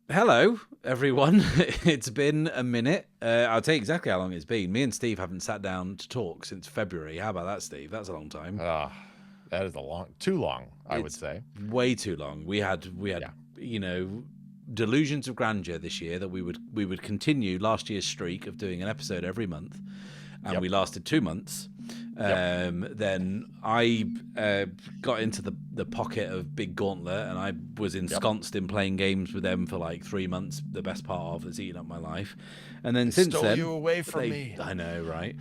Hello, everyone. It's been a minute. I'll tell you exactly how long it's been. Me and Steve haven't sat down to talk since February. How about that, Steve? That's a long time. That is too long, I would It's say. way too long. We had Yeah. delusions of grandeur this year that we would continue last year's streak of doing an episode every month, and Yep. we lasted 2 months. Yep. Then I got into the pocket of Big Gauntlet, and I was Yep. ensconced in playing games with them for like 3 months. The best part of that's eaten up my life. And then They since stole then, you away from me. I know, right?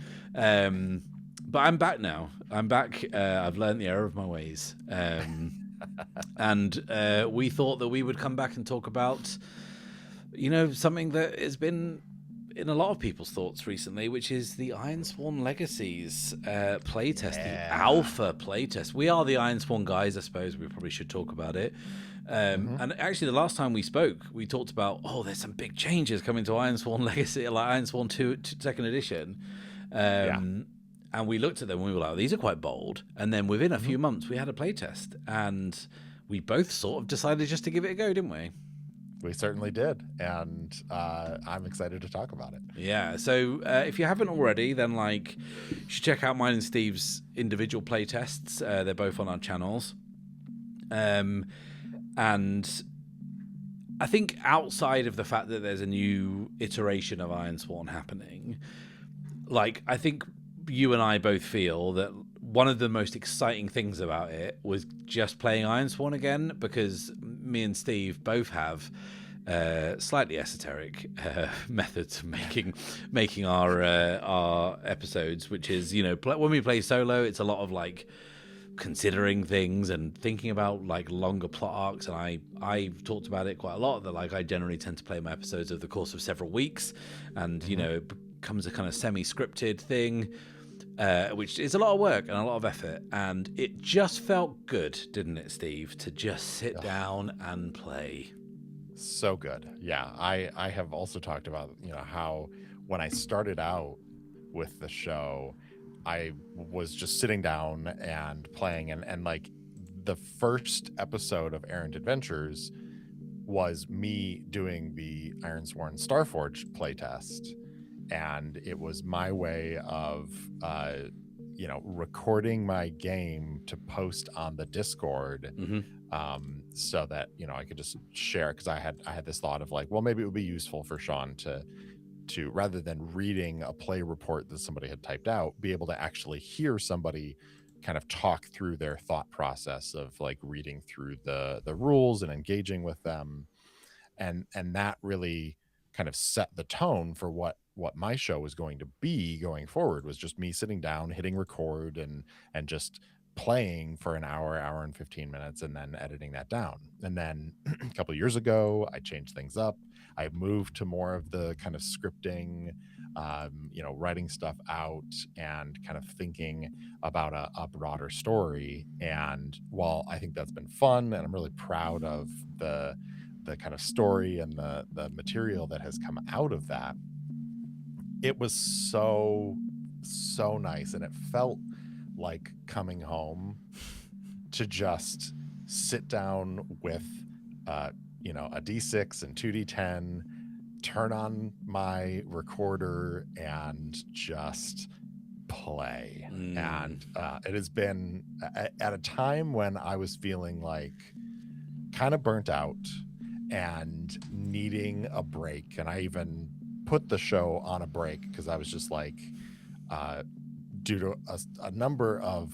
But I'm back now. I'm back. I've learned the error of my ways. And we thought that we would come back and talk about, something that has been in a lot of people's thoughts recently, which is the Ironsworn Legacies playtest, the alpha playtest. We are the Ironsworn guys, I suppose. We probably should talk about it. And actually, the last time we spoke, we talked about, there's some big changes coming to Ironsworn Legacy, like Ironsworn 2 2nd edition. Yeah. And we looked at them and we were like, these are quite bold. And then within a few months, we had a playtest. And we both sort of decided just to give it a go, didn't we? We certainly did. And I'm excited to talk about it. Yeah, so if you haven't already, then you should check out mine and Steve's individual playtests. They're both on our channels. And I think outside of the fact that there's a new iteration of Ironsworn happening, I think you and I both feel that one of the most exciting things about it was just playing Ironsworn again, because me and Steve both have slightly esoteric methods of making our episodes, which is, when we play solo, it's a lot of considering things and thinking about longer plot arcs, and I've talked about it quite a lot, that I generally tend to play my episodes over the course of several weeks, and it becomes a kind of semi-scripted thing, which is a lot of work and a lot of effort, and it just felt good, didn't it, Steve, to just sit down and play. So good. Yeah. I have also talked about, how when I started out with the show, I was just sitting down and playing, and the first episode of Errant Adventures was me doing the Ironsworn Starforged playtest. And it was my way of recording my game to post on the Discord, so that I could just share, because I had this thought of maybe it would be useful for Sean to rather than reading a play report that somebody had typed out, be able to actually hear somebody kind of talk through their thought process of reading through the rules and engaging with them, and that really kind of set the tone for what my show was going to be going forward. Was just me sitting down, hitting record, and just playing for an hour and 15 minutes, and then editing that down. And then a couple of years ago, I changed things up. I moved to more of the kind of scripting, writing stuff out and kind of thinking about a broader story. And while I think that's been fun, and I'm really proud of the kind of story and the material that has come out of that, it was so nice, and it felt like coming home to just sit down with a D6 and 2D10, turn on my recorder, and just play. And it has been at a time when I was feeling kind of burnt out and needing a break. And I even put the show on a break because I was just due to a number of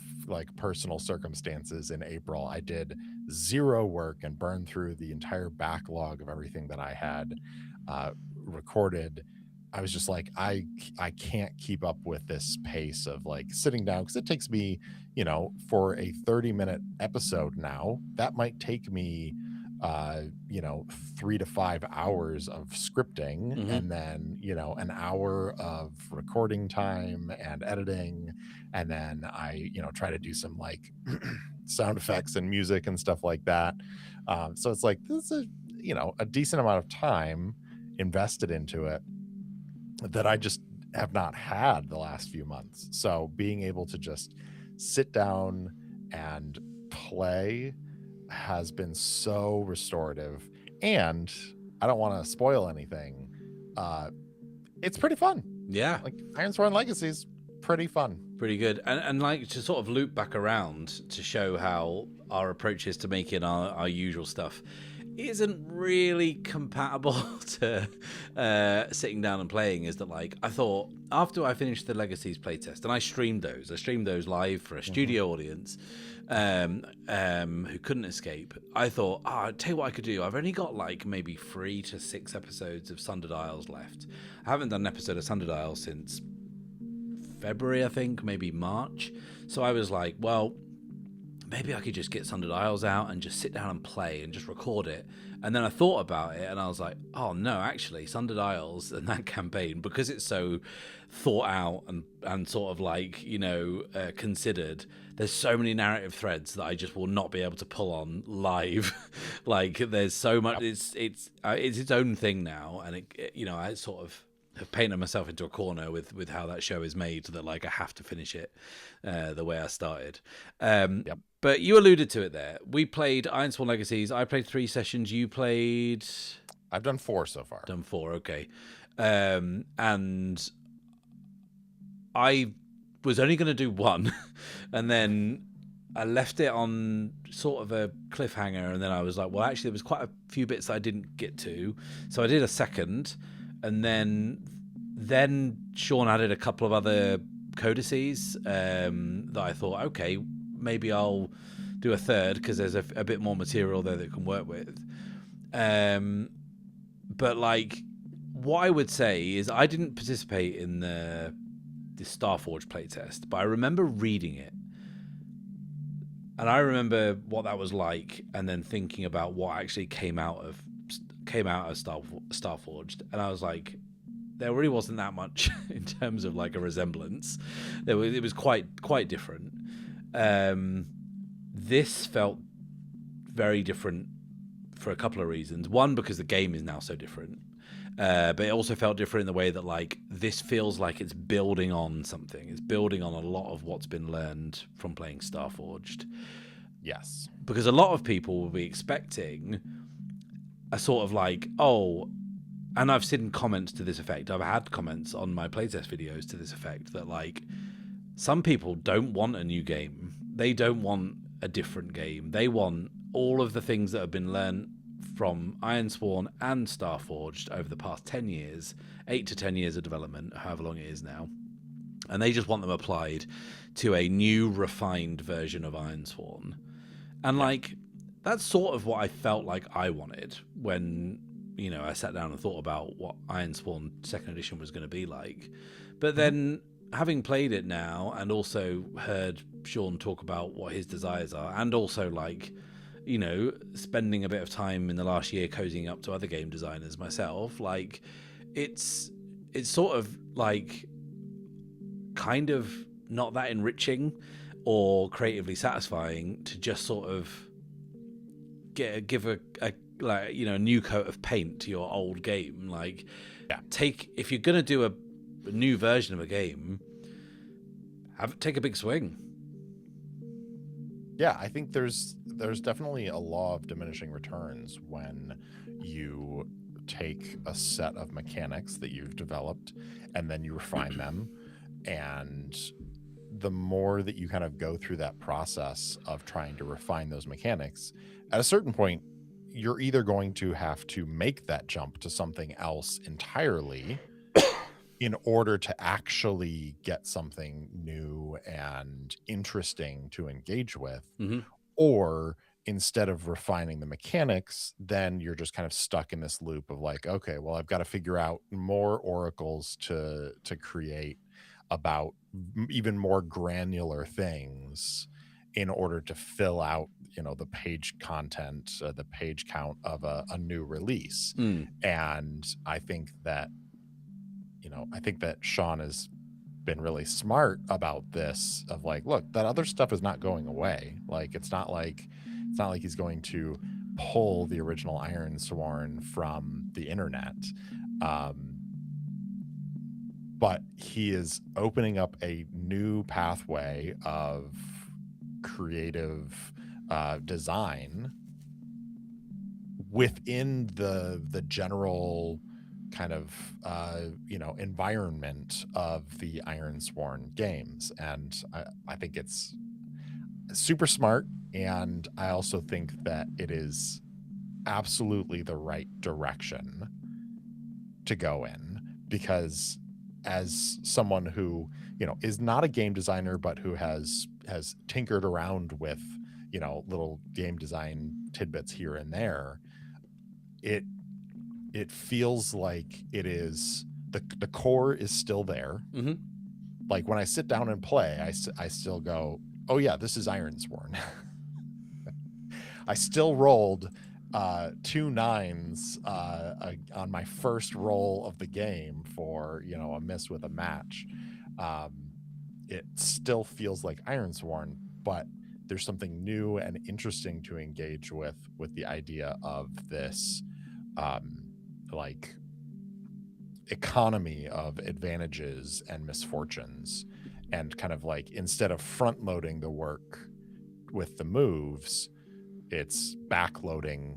personal circumstances in April, I did zero work and burned through the entire backlog of everything that I had recorded. I was just I can't keep up with this pace of sitting down, because it takes me, for a 30-minute episode now, that might take me 3 to 5 hours of scripting, and then an hour of recording time and editing, and then I try to do some sound effects and music and stuff like that. So it's this is a decent amount of time invested into it that I just have not had the last few months. So being able to just sit down and play has been so restorative. And I don't want to spoil anything. It's pretty fun. Yeah. Like Ironsworn Legacies, pretty fun. Pretty good. And like to sort of loop back around to show how our approach is to making our usual stuff isn't really compatible to sitting down and playing, is that like I thought after I finished the Legacies playtest, and I streamed those live for a studio audience who couldn't escape. I thought, I'll tell you what I could do. I've only got like maybe 3 to 6 episodes of Sundered Isles left. I haven't done an episode of Sundered Isles since February, I think, maybe March. So I was like, well, maybe I could just get Sundered Isles out and just sit down and play and just record it. And then I thought about it and I was like, oh no, actually Sundered Isles and that campaign, because it's so thought out and sort of like, considered, there's so many narrative threads that I just will not be able to pull on live. Like there's so much, it's its own thing now. And I sort of have painted myself into a corner with how that show is made, that like I have to finish it the way I started. But you alluded to it there. We played Ironsworn Legacies. I played 3 sessions. You played... I've done 4 so far. Done 4, okay. And I was only going to do 1. And then I left it on sort of a cliffhanger. And then I was like, well, actually, there was quite a few bits I didn't get to. So I did a second. And then Sean added a couple of other codices that I thought, okay, maybe I'll do a third because there's a bit more material there that can work with. But like, what I would say is I didn't participate in the Starforge playtest, but I remember reading it. And I remember what that was like, and then thinking about what actually came out of Starforged, and I was like, there really wasn't that much in terms of like a resemblance. It was quite different. This felt very different for a couple of reasons. One, because the game is now so different, but it also felt different in the way that like this feels like it's building on something. It's building on a lot of what's been learned from playing Starforged. Yes, because a lot of people will be expecting a sort of like, oh, and I've seen comments to this effect. I've had comments on my playtest videos to this effect that like some people don't want a new game. They don't want a different game. They want all of the things that have been learned from Ironsworn and Starforged over the past 10 years, 8 to 10 years of development, however long it is now. And they just want them applied to a new, refined version of Ironsworn. And like, that's sort of what I felt like I wanted when, I sat down and thought about what Ironsworn 2nd edition was going to be like. But then having played it now and also heard Sean talk about what his desires are, and also like, spending a bit of time in the last year cozying up to other game designers myself, like it's sort of like kind of not that enriching or creatively satisfying to just sort of give a new coat of paint to your old game. Like, if you're gonna do a new version of a game, take a big swing. Yeah, I think there's definitely a law of diminishing returns when you take a set of mechanics that you've developed and then you refine them, and the more that you kind of go through that process of trying to refine those mechanics, at a certain point you're either going to have to make that jump to something else entirely in order to actually get something new and interesting to engage with, or instead of refining the mechanics, then you're just kind of stuck in this loop of like, okay, well, I've got to figure out more oracles to create about even more granular things in order to fill out, the page content, the page count of a new release. And I think that Sean has been really smart about this, of like, look, that other stuff is not going away. Like, it's not like he's going to pull the original Ironsworn from the internet. But he is opening up a new pathway of creative design within the general kind of environment of the Ironsworn games. And I think it's super smart, and I also think that it is absolutely the right direction to go in, because as someone who is not a game designer but who has tinkered around with little game design tidbits here and there, it feels like it is the core is still there. Mm-hmm. Like when I sit down and play, I still go, oh yeah, this is Ironsworn. I still rolled 2 9s on my first roll of the game for a miss with a match. It still feels like Ironsworn, but there's something new and interesting to engage with the idea of this like economy of advantages and misfortunes, and kind of like, instead of front loading the work with the moves, it's backloading.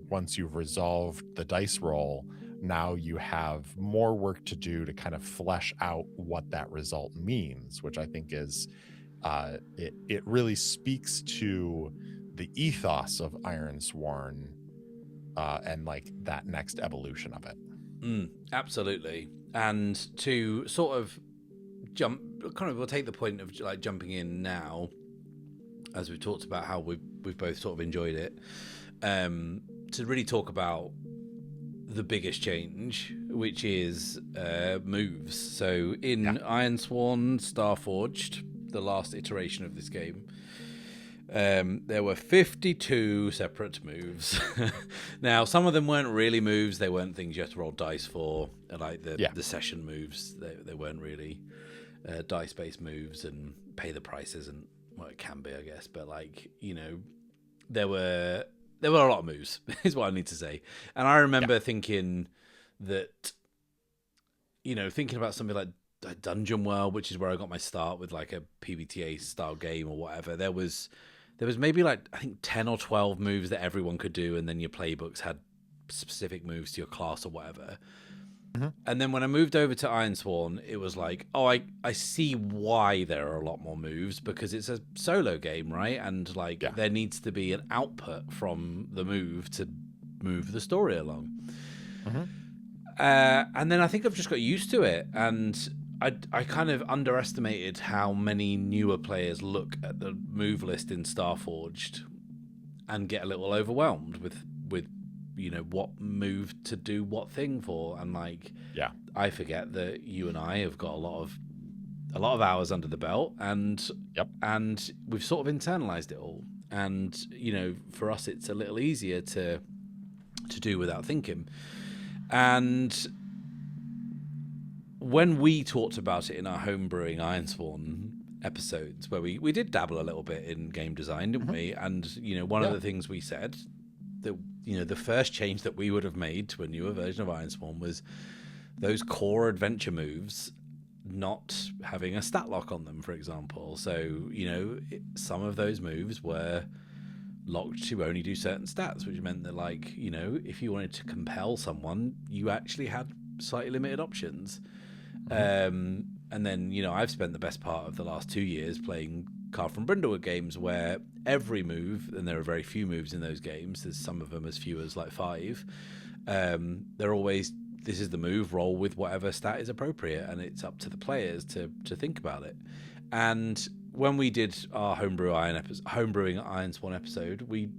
Once you've resolved the dice roll, now you have more work to do to kind of flesh out what that result means, which I think is it really speaks to the ethos of Ironsworn and like that next evolution of it. Absolutely. And to sort of we'll take the point of like jumping in now, as we've talked about how we've both sort of enjoyed it, to really talk about the biggest change, which is moves. So in Ironsworn Starforged, the last iteration of this game, there were 52 separate moves. Now, some of them weren't really moves. They weren't things you had to roll dice for, like the session moves. They weren't really dice-based moves and pay the prices, and well, it can be, I guess. But like, there were a lot of moves, is what I need to say. And I remember thinking that, thinking about something like Dungeon World, which is where I got my start with like a PBTA style game or whatever. There was maybe like, I think 10 or 12 moves that everyone could do, and then your playbooks had specific moves to your class or whatever. Mm-hmm. And then when I moved over to Ironsworn, it was like, oh, I see why there are a lot more moves, because it's a solo game, right? And like there needs to be an output from the move to move the story along. Mm-hmm. And then I think I've just got used to it, and I kind of underestimated how many newer players look at the move list in Starforged and get a little overwhelmed with what move to do what thing for. And like, I forget that you and I have got a lot of hours under the belt, and we've sort of internalized it all. And for us, it's a little easier to do without thinking. And when we talked about it in our homebrewing Ironsworn episodes, where we did dabble a little bit in game design, didn't we? And one of the things we said that the first change that we would have made to a newer version of Ironsworn was those core adventure moves not having a stat lock on them, for example. So some of those moves were locked to only do certain stats, which meant that, like, if you wanted to compel someone, you actually had slightly limited options. Mm-hmm. And then I've spent the best part of the last 2 years playing Carl from Brindlewood games, where every move, and there are very few moves in those games, there's some of them as few as like 5, they're always, this is the move, roll with whatever stat is appropriate, and it's up to the players to think about it. And when we did our homebrewing Ironsworn episode, we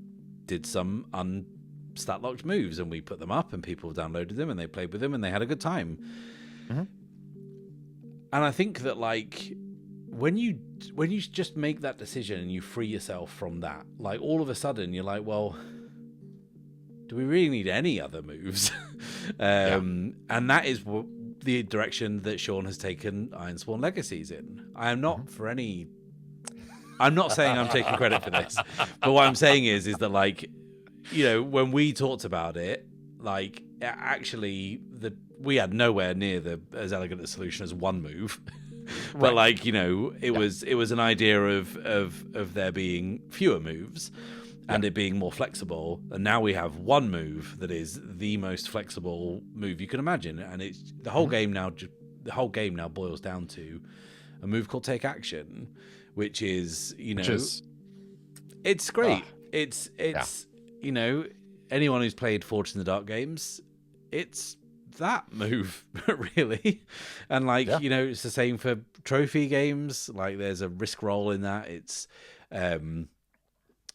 did some unstat locked moves, and we put them up, and people downloaded them, and they played with them, and they had a good time. Mm-hmm. And I think that, like, when you just make that decision and you free yourself from that, like, all of a sudden you're like, well, do we really need any other moves? And that is the direction that Sean has taken Ironsworn Legacies in. I am not I'm not saying I'm taking credit for this, but what I'm saying is that, like, when we talked about it, like, actually we had nowhere near as elegant a solution as one move. But like, it was an idea of there being fewer moves. and it being more flexible. And now we have one move that is the most flexible move you can imagine, and it's the whole game now. The whole game now boils down to a move called Take Action, which is it's great. It's anyone who's played Forged in the Dark games, it's that move really, and it's the same for trophy games. Like there's a risk roll in that.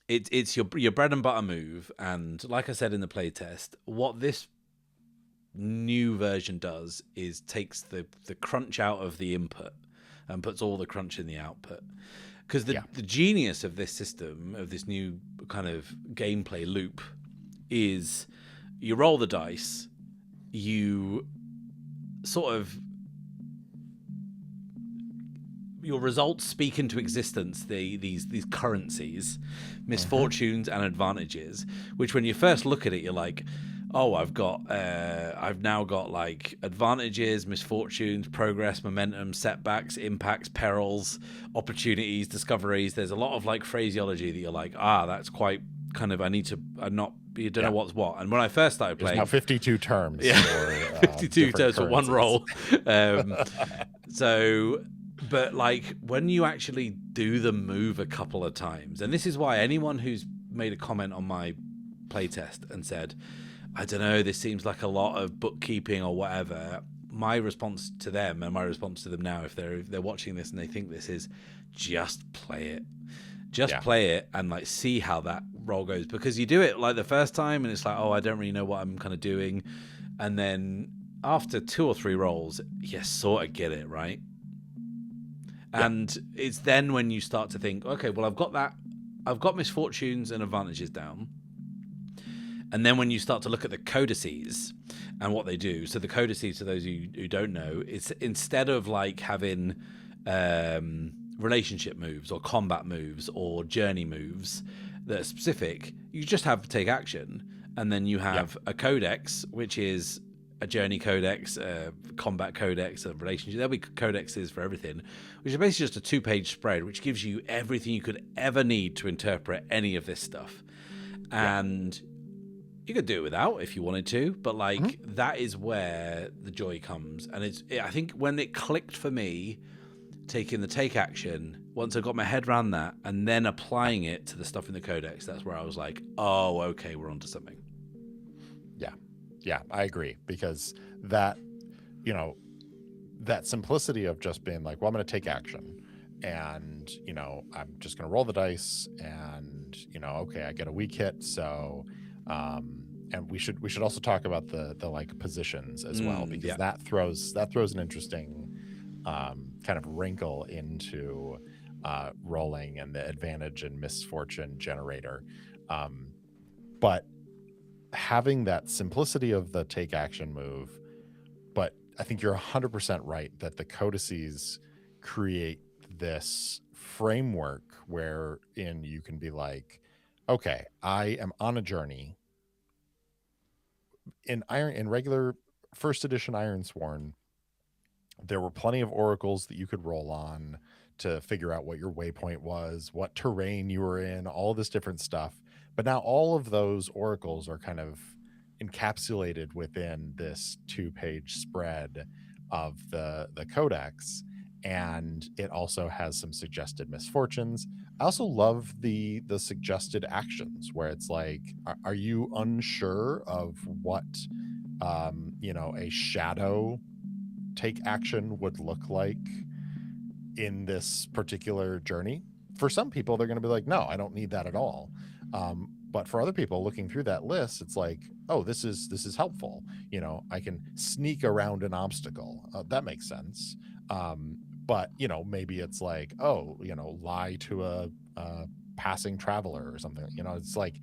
It's your bread and butter move, and like I said in the playtest, what this new version does is takes the crunch out of the input and puts all the crunch in the output. Because the genius of this system, of this new kind of gameplay loop, is you roll the dice, you sort of, your results speak into existence these currencies, misfortunes and advantages, which when you first look at it, you're like, oh, I've now got like advantages, misfortunes, progress, momentum, setbacks, impacts, perils, opportunities, discoveries. There's a lot of like phraseology that you're like, that's quite kind of, you don't know what's what. And when I first started playing, there's now 52 terms. Yeah, for, 52 terms for one roll. But like when you actually do the move a couple of times, and this is why anyone who's made a comment on my playtest and said, I don't know, this seems like a lot of bookkeeping or whatever, my response to them and my response to them now, if they're watching this and they think this is, just play it. Play it and like see how that roll goes, because you do it like the first time and it's like, oh, I don't really know what I'm kind of doing, and then after 2 or 3 rolls you sort of get it right. And it's then when you start to think, okay, well, I've got misfortunes and advantages down. And then when you start to look at the codices and what they do, so the codices, to those who don't know, it's instead of like having relationship moves or combat moves or journey moves that are specific, you just have Take Action, and then you have a codex, which is a journey codex, a combat codex, a relationship. There'll be codexes for everything, which is basically just a 2-page spread, which gives you everything you could ever need to interpret any of this stuff. And you could do it without if you wanted to, but like that is where the joy comes. And I think when it clicked for me, taking the Take Action, once I got my head around that and then applying it to the stuff in the codex, that's where I was like, oh, okay, we're onto something. Yeah, I agree, because that, that simplicity of just being like, well, I'm going to take action, and, I'm just going to roll the dice, and, okay, I get a weak hit, so, and we should also talk about the like positions as well, because that throws an interesting kind of wrinkle into rolling and the advantage and misfortune generator. But having that simplicity of the Take Action move, but I think you're 100% right that the codices create this framework wherein you can be like, okay, I am on a journey. In regular first edition Ironsworn, there were plenty of oracles that you could roll on to figure out what your waypoint was, what terrain you were in, all this different stuff. But now all of those oracles are kind of encapsulated within this 2-page spread of the codex, and it also has some suggested misfortunes. I also love the suggested actions, where it's like, are you unsure of what a shadow take action would look like in this particular journey? For some people, they're going to be like, no, I don't need that at all. But for other people looking through that list, it's like, oh, this is helpful. I can sneak around an obstacle. That makes sense. But maybe it's like, oh, lie to a passing traveler or something. It's like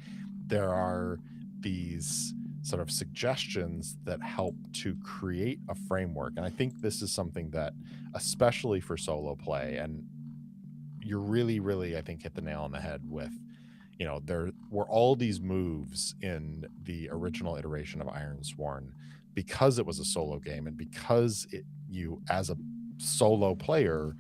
there are these sort of suggestions that help to create a framework. And I think this is something that, especially for solo play, and you're really, really, I think, hit the nail on the head with, there were all these moves in the original iteration of Ironsworn because it was a solo game, and because you, as a solo player,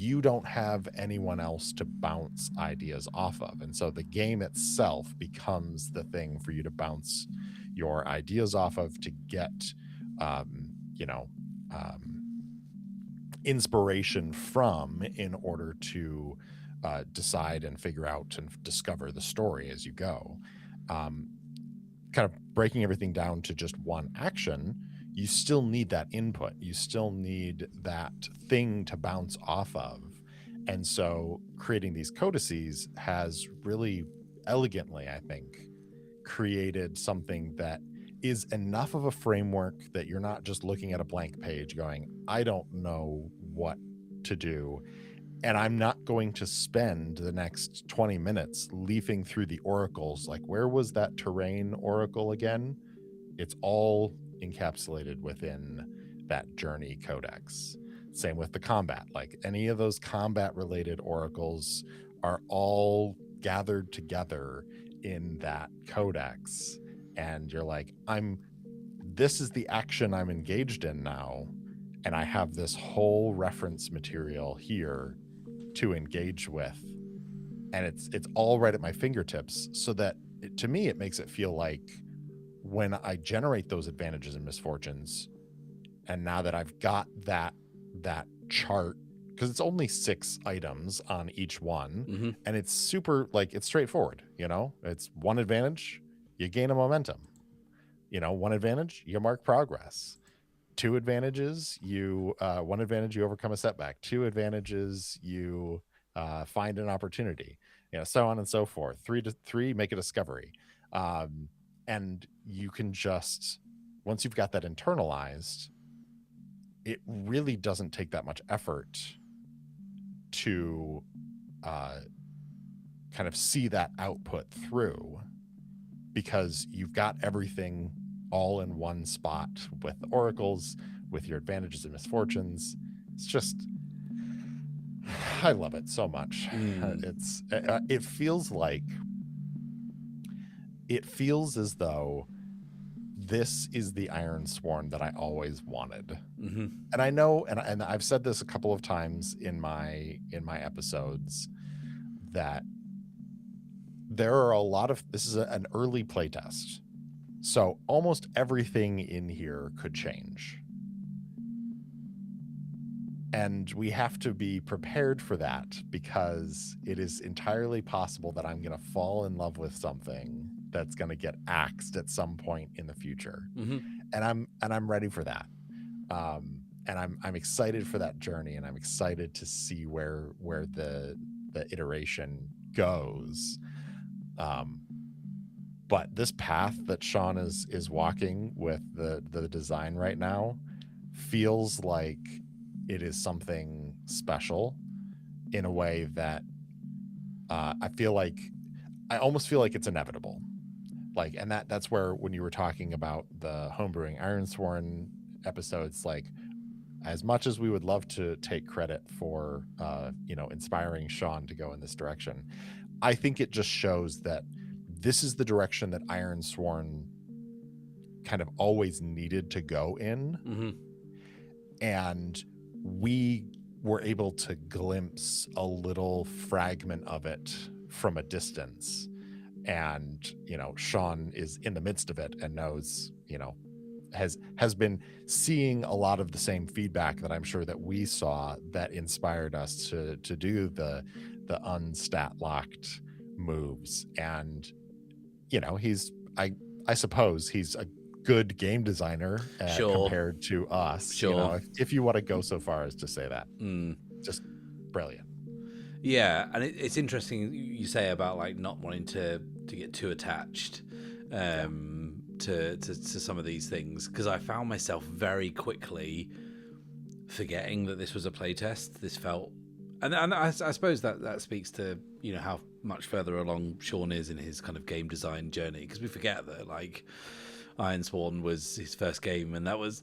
you don't have anyone else to bounce ideas off of. And so the game itself becomes the thing for you to bounce your ideas off of, to get, you know, inspiration from, in order to decide and figure out and discover the story as you go. Kind of breaking everything down to just one action, you still need that input. You still need that thing to bounce off of. And so creating these codices has really elegantly, I think, created something that is enough of a framework that you're not just looking at a blank page going, I don't know what to do, and I'm not going to spend the next 20 minutes leafing through the oracles, like, where was that terrain oracle again? It's all encapsulated within that journey codex. Same with the combat. Like, any of those combat related oracles are all gathered together in that codex, and you're like, this is the action I'm engaged in now, and I have this whole reference material here to engage with, and it's all right at my fingertips, so that to me it makes it feel like when I generate those advantages and misfortunes, and now that I've got that chart, because it's only 6 items on each one, and it's super, like, it's straightforward, you know, it's 1 advantage, you gain a momentum, you know, 1 advantage, you mark progress, 2 advantages, you 1 advantage, you overcome a setback, 2 advantages, you find an opportunity, you know, so on and so forth. 3 make a discovery, and you can just, once you've got that internalized, it really doesn't take that much effort to kind of see that output through, because you've got everything all in one spot with the oracles, with your advantages and misfortunes. It's just, I love it so much. It feels as though this is the Ironsworn that I always wanted. And I know, and I've said this a couple of times in my episodes, that there are a lot of, this is an early playtest, so almost everything in here could change, and we have to be prepared for that, because it is entirely possible that I'm going to fall in love with something that's going to get axed at some point in the future, and I'm ready for that, and I'm excited for that journey, and I'm excited to see where the iteration goes. But this path that Sean is walking with the design right now feels like it is something special, in a way that I almost feel like it's inevitable. Like, and that's where, when you were talking about the homebrewing Ironsworn episodes, like, as much as we would love to take credit for you know, inspiring Sean to go in this direction, I think it just shows that this is the direction that Ironsworn kind of always needed to go in. And we were able to glimpse a little fragment of it from a distance. And, you know, Sean is in the midst of it and knows, you know, has been seeing a lot of the same feedback that I'm sure that we saw, that inspired us to do the unstat locked moves. And, you know, I suppose he's a good game designer compared to us. You know, if you want to go so far as to say that. Just brilliant. Yeah, and it's interesting you say about, like, not wanting to get too attached to some of these things, because I found myself very quickly forgetting that this was a playtest. This felt, and I suppose that speaks to, you know, how much further along Sean is in his kind of game design journey, because we forget that, like, Ironsworn was his first game, and that was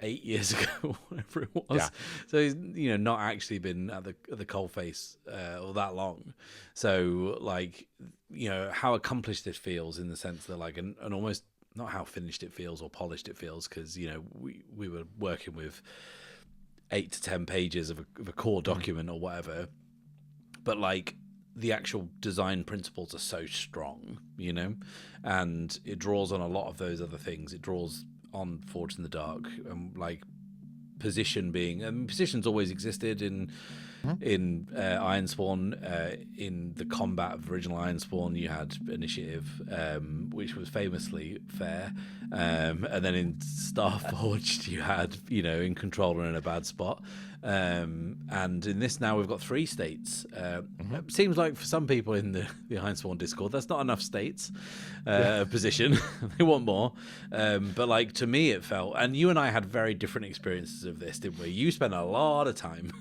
8 years ago, whatever it was. Yeah. So he's, you know, not actually been at the coalface all that long. So, like, you know, how accomplished it feels, in the sense that, like, and almost not how finished it feels or polished it feels, because, you know, we were working with 8 to 10 pages of a core document or whatever. But like the actual design principles are so strong, you know, and it draws on a lot of those other things. It draws on Forged in the Dark, and like position's always existed in Ironsworn. In the combat of original Ironsworn, you had initiative, which was famously fair, and then in Starforged you had, you know, in control and in a bad spot, and in this now we've got 3 states. It seems like for some people in the Ironsworn Discord that's not enough states of position. They want more, but like to me it felt, and you and I had very different experiences of this, didn't we? You spent a lot of time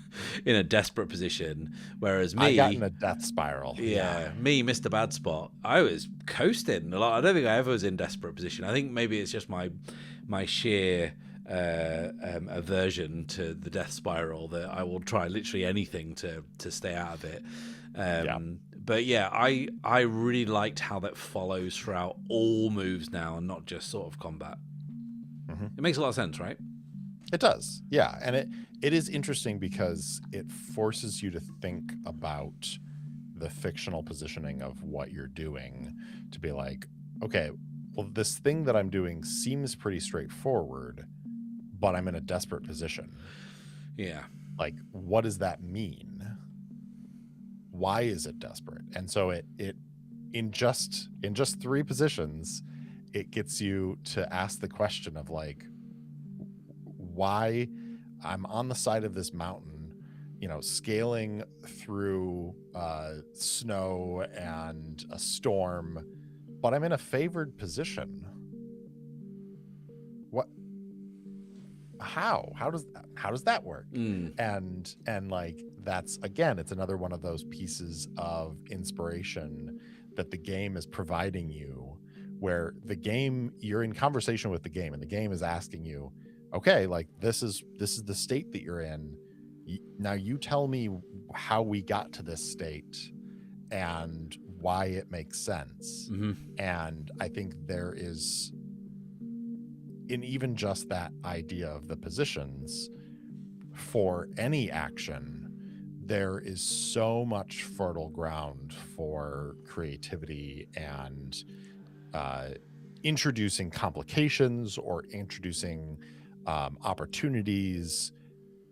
in a desperate position, whereas me, I got in a death spiral. Me, Mr. Bad Spot, I was coasting a lot. I don't think I ever was in desperate position. I think maybe it's just my sheer aversion to the death spiral that I will try literally anything to stay out of it. But yeah, I really liked how that follows throughout all moves now, and not just sort of combat. It makes a lot of sense, right? It does, yeah. And it is interesting because it forces you to think about the fictional positioning of what you're doing, to be like, okay, well, this thing that I'm doing seems pretty straightforward, but I'm in a desperate position. Yeah. Like, what does that mean? Why is it desperate? And so it in just 3 positions, it gets you to ask the question of like, why I'm on the side of this mountain, you know, scaling through snow and a storm, but I'm in a favored position. What? How does that work? And like, that's, again, it's another one of those pieces of inspiration that the game is providing you, where the game, you're in conversation with the game, and the game is asking you, okay, like this is the state that you're in. Now you tell me how we got to this state and why it makes sense. And I think there is, in even just that idea of the positions for any action, there is so much fertile ground for creativity and introducing complications or introducing opportunities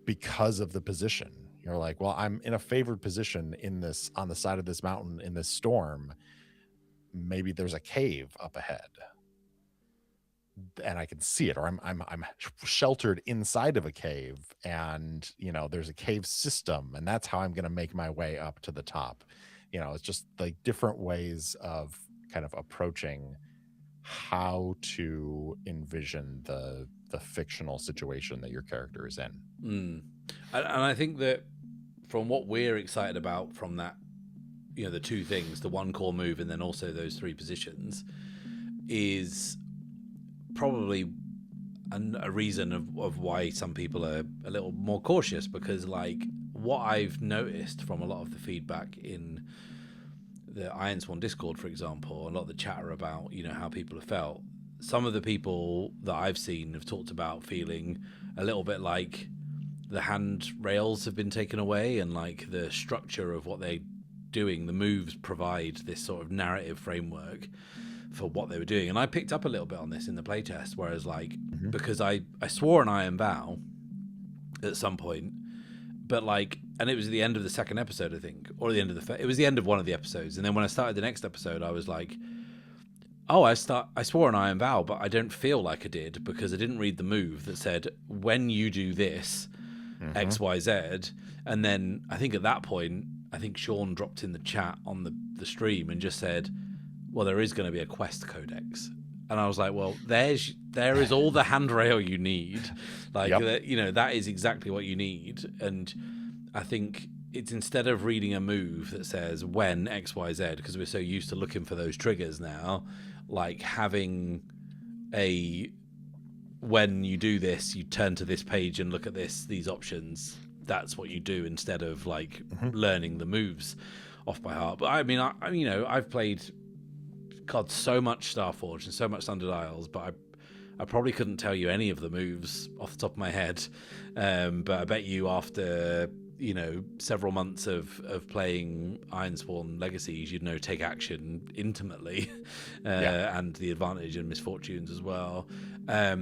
because of the position. You're like, well, I'm in a favored position in this, on the side of this mountain in this storm. Maybe there's a cave up ahead and I can see it, or I'm sheltered inside of a cave, and you know, there's a cave system, and that's how I'm going to make my way up to the top. You know, it's just like different ways of kind of approaching how to envision the fictional situation that your character is in. And I think that from what we're excited about from that, you know, the 2 things, the 1 core move and then also those 3 positions, is probably a reason of why some people are a little more cautious, because like what I've noticed from a lot of the feedback in the Ironsworn Discord, for example, a lot of the chatter about, you know, how people have felt, some of the people that I've seen have talked about feeling a little bit like the handrails have been taken away, and like the structure of what they're doing, the moves provide this sort of narrative framework for what they were doing. And I picked up a little bit on this in the playtest, whereas like, because I swore an iron vow at some point, but like, and it was the end of the 2nd episode, I think, or the end of it was the end of one of the episodes. And then when I started the next episode, I was like, oh, I swore an iron vow, but I don't feel like I did, because I didn't read the move that said, when you do this, X, Y, Z. And then I think at that point, I think Sean dropped in the chat on the stream and just said, well, there is going to be a quest codex. And I was like, well, there is all the handrail you need. Like, you know, that is exactly what you need. And I think it's, instead of reading a move that says when X, Y, Z, because we're so used to looking for those triggers now, like having a, when you do this, you turn to this page and look at these options. That's what you do, instead of like learning the moves off by heart. But I mean, you know, I've played, God, so much Starforged and so much Sundered Isles, but I probably couldn't tell you any of the moves off the top of my head, but I bet you after several months of playing Ironsworn Legacies, you'd know take action intimately, and the advantage and misfortunes as well. I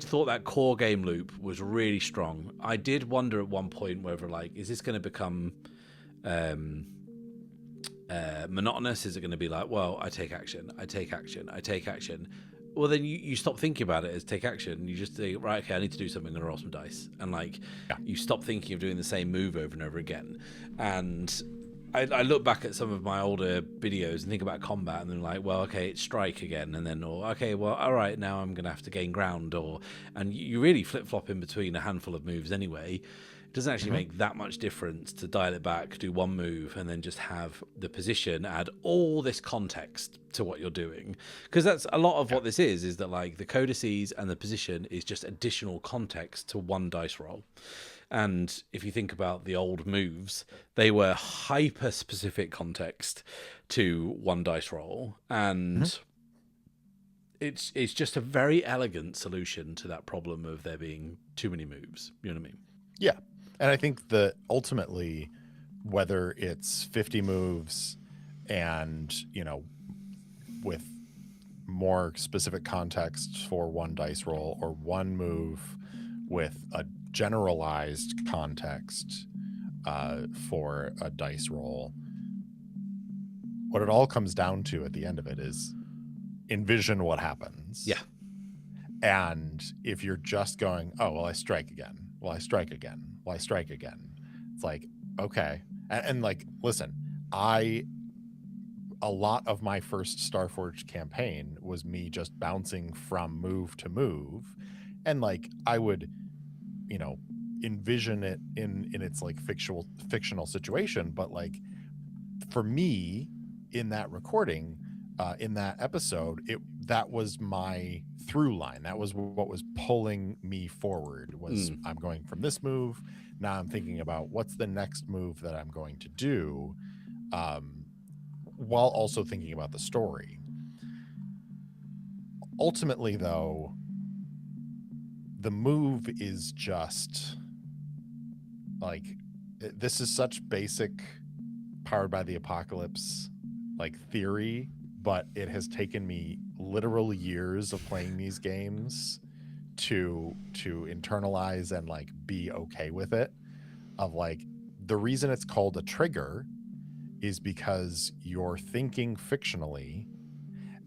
thought that core game loop was really strong. I did wonder at one point whether, like, is this going to become monotonous? Is it going to be like, well, I take action, I take action, I take action? Well, then you stop thinking about it as take action. You just think, right, okay, I need to do something. I'm going to roll some dice. And, like, you stop thinking of doing the same move over and over again. And I look back at some of my older videos and think about combat, and then like, well, okay, it's strike again, and then, or okay, well, all right, now I'm going to have to gain ground, and you really flip-flop in between a handful of moves anyway. It doesn't actually make that much difference to dial it back, do one move, and then just have the position add all this context to what you're doing. Because that's a lot of what this is that, like, the codices and the position is just additional context to one dice roll. And if you think about the old moves, they were hyper-specific context to one dice roll. And it's just a very elegant solution to that problem of there being too many moves. You know what I mean? Yeah. And I think that ultimately, whether it's 50 moves and, with more specific context for one dice roll, or one move with a generalized context for a dice roll, what it all comes down to at the end of it is envision what happens. Yeah. And if you're just going, oh, well, I strike again. Well, I strike again. Well, I strike again. It's like, okay. And like, listen, a lot of my first Starforged campaign was me just bouncing from move to move. And like, I would, envision it in its like fictional situation. But like, for me in that recording, in that episode, that was my through line. That was what was pulling me forward, was I'm going from this move. Now I'm thinking about what's the next move that I'm going to do, while also thinking about the story. Ultimately, though, the move is just like, this is such basic Powered by the Apocalypse like theory, but it has taken me literal years of playing these games to internalize and like be okay with it. Of like, the reason it's called a trigger is because you're thinking fictionally,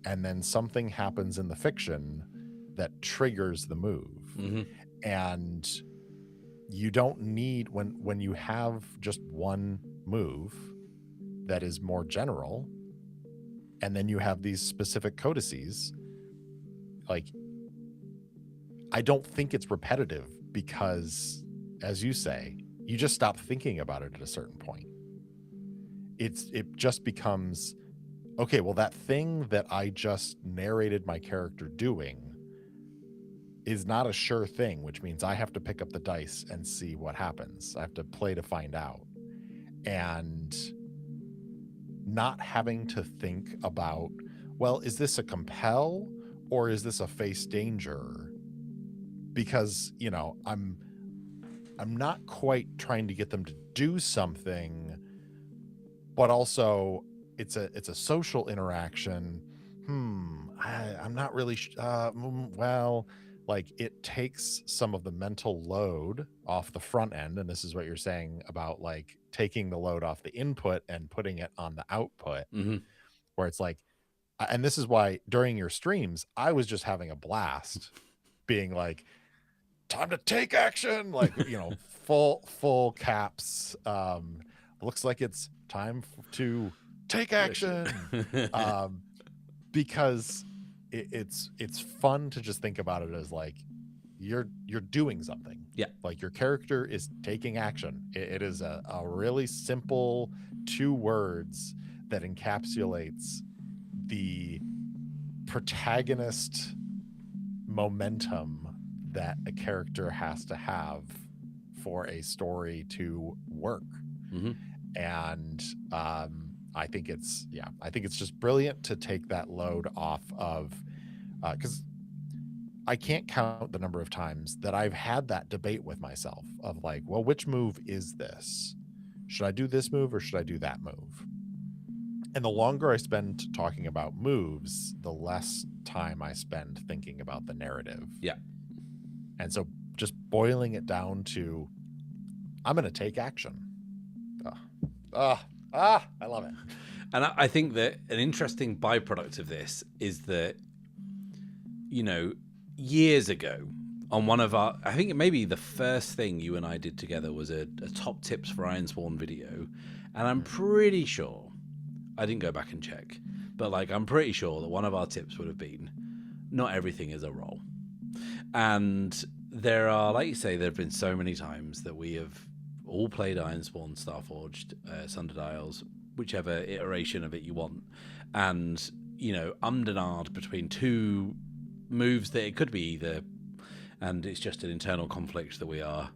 and then something happens in the fiction that triggers the move. And you don't need, when you have just one move that is more general, and then you have these specific codices, like, I don't think it's repetitive, because, as you say, you just stop thinking about it at a certain point. It just becomes, okay, well, that thing that I just narrated my character doing is not a sure thing, which means I have to pick up the dice and see what happens. I have to play to find out. And not having to think about, well, is this a compel or is this a face danger? Because, I'm not quite trying to get them to do something, but also it's a social interaction. I'm not really well, like, it takes some of the mental load off the front end. And this is what you're saying about like taking the load off the input and putting it on the output, where it's like, and this is why during your streams, I was just having a blast being like, time to take action, like, full caps. Looks like it's time to take action. Because it's fun to just think about it as like, you're doing something. Yeah. Like, your character is taking action. It is a really simple 2 words that encapsulates the protagonist momentum that a character has to have for a story to work. And I think it's just brilliant to take that load off of, because I can't count the number of times that I've had that debate with myself of like, well, which move is this? Should I do this move or should I do that move? And the longer I spend talking about moves, the less time I spend thinking about the narrative. Yeah. And so just boiling it down to, I'm going to take action. I love it. And I think that an interesting byproduct of this is that, you know, years ago on one of our, I think maybe the first thing you and I did together was a top tips for Ironsworn video. And I'm pretty sure, I didn't go back and check, but like I'm pretty sure that one of our tips would have been, not everything is a roll. And there are, like you say, there have been so many times that we have all played Ironsworn, Starforged, Sundered Isles, whichever iteration of it you want, and, you know, ummed and ahed between two moves that it could be either, and it's just an internal conflict that we are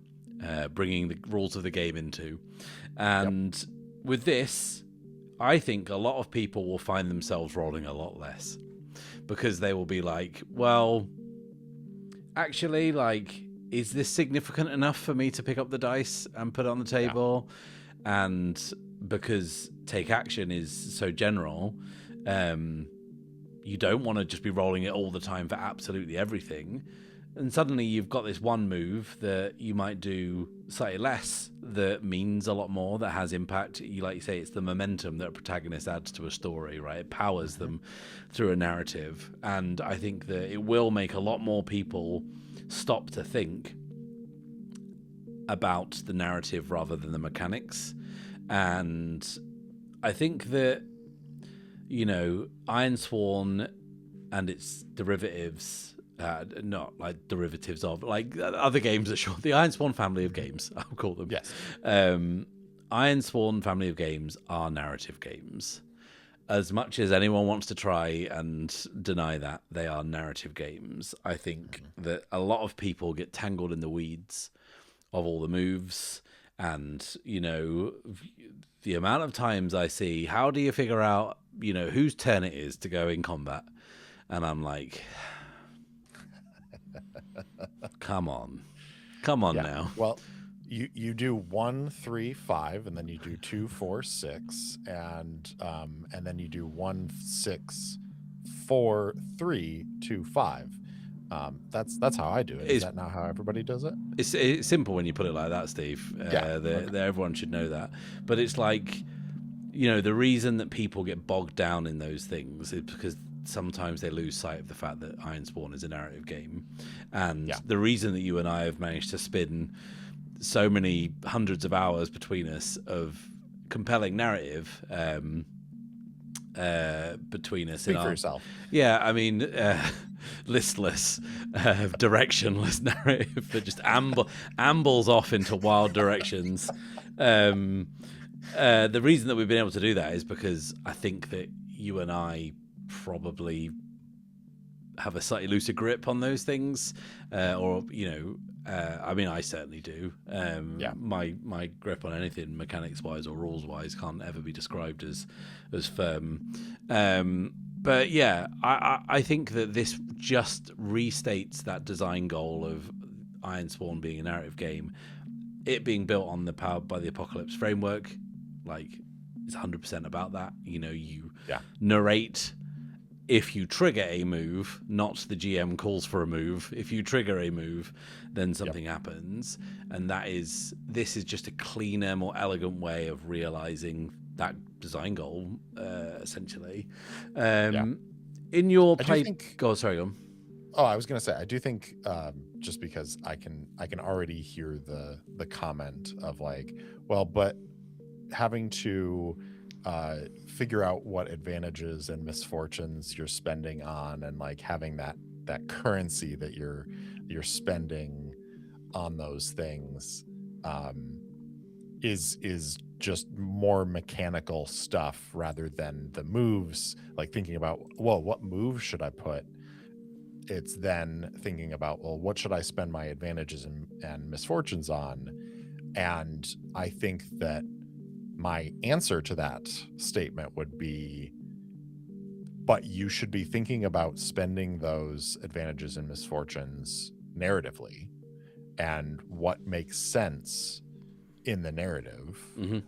bringing the rules of the game into. And with this, I think a lot of people will find themselves rolling a lot less, because they will be like, well, actually, like, is this significant enough for me to pick up the dice and put it on the table? Yeah. And because take action is so general, you don't want to just be rolling it all the time for absolutely everything. And suddenly you've got this one move that you might do slightly less, that means a lot more, that has impact. You, like you say, it's the momentum that a protagonist adds to a story, right? It powers them through a narrative. And I think that it will make a lot more people stop to think about the narrative rather than the mechanics. And I think that, you know, Ironsworn and its derivatives, not like derivatives of, like other games that the Ironsworn family of games, I'll call them. Yes. Ironsworn family of games are narrative games. As much as anyone wants to try and deny that, they are narrative games. I think that a lot of people get tangled in the weeds of all the moves, and, you know, the amount of times I see, how do you figure out, you know, whose turn it is to go in combat? And I'm like, come on now. Well, you do 1, 3, 5, and then you do 2, 4, 6, and then you do 1, 6, 4, 3, 2, 5. That's how I do it. Is that not how everybody does it? It's simple when you put it like that, Steve. Everyone should know that. But it's like, you know, the reason that people get bogged down in those things is because sometimes they lose sight of the fact that Ironsworn is a narrative game. And the reason that you and I have managed to spin so many hundreds of hours between us of compelling narrative between us. Speak for yourself. Yeah, I mean, listless, directionless narrative that just ambles off into wild directions. The reason that we've been able to do that is because I think that you and I probably have a slightly looser grip on those things, or, you know, I mean, I certainly do. My grip on anything, mechanics wise or rules wise, can't ever be described as firm. But yeah, I think that this just restates that design goal of Ironsworn being a narrative game, it being built on the Powered by the Apocalypse framework. Like, it's 100% about that. You know, you narrate if you trigger a move, not the GM calls for a move. If you trigger a move, then something happens. And this is just a cleaner, more elegant way of realizing that design goal, essentially. In your play... Go on. Oh, I was going to say, I do think, just because I can already hear the comment of like, well, but having to figure out what advantages and misfortunes you're spending on, and like having that currency that you're spending on those things is just more mechanical stuff rather than the moves. Like thinking about, well, what move should I put? It's then thinking about, well, what should I spend my advantages and misfortunes on? And I think that my answer to that statement would be but you should be thinking about spending those advantages and misfortunes narratively and what makes sense in the narrative.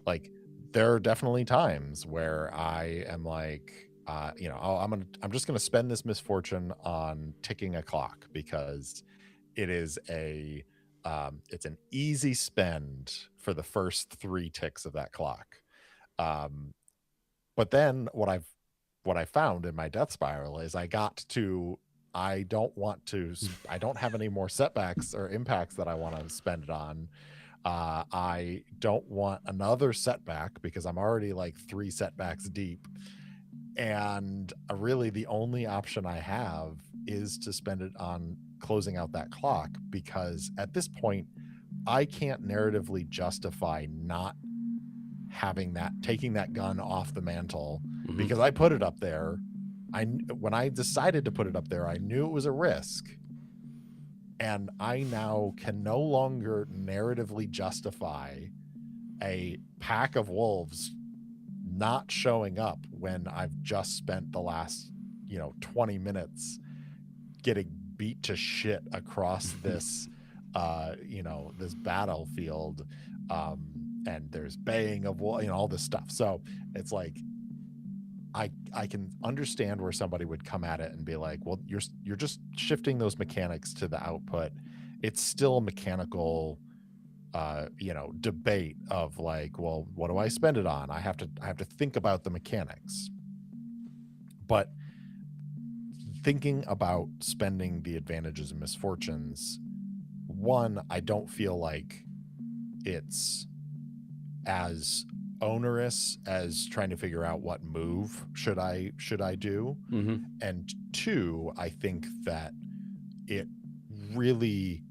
Like, there are definitely times where I am like, I'm just gonna spend this misfortune on ticking a clock because it is it's an easy spend for the first 3 ticks of that clock. But then what I found in my death spiral is I don't have any more setbacks or impacts that I want to spend it on. I don't want another setback because I'm already like 3 setbacks deep. And really the only option I have is to spend it on closing out that clock, because at this point I can't narratively justify not taking that gun off the mantle, because I put it up there. When I decided to put it up there, I knew it was a risk. And I now can no longer narratively justify a pack of wolves not showing up when I've just spent the last 20 minutes getting beat to shit across this this battlefield, and there's baying of all this stuff. So it's like I can understand where somebody would come at it and be like, well, you're just shifting those mechanics to the output. It's still a mechanical debate of like, well, what do I spend it on? I have to think about the mechanics. But thinking about spending the advantages and misfortunes, one, I don't feel like it's as onerous as trying to figure out what move should I do. And 2, I think that it really,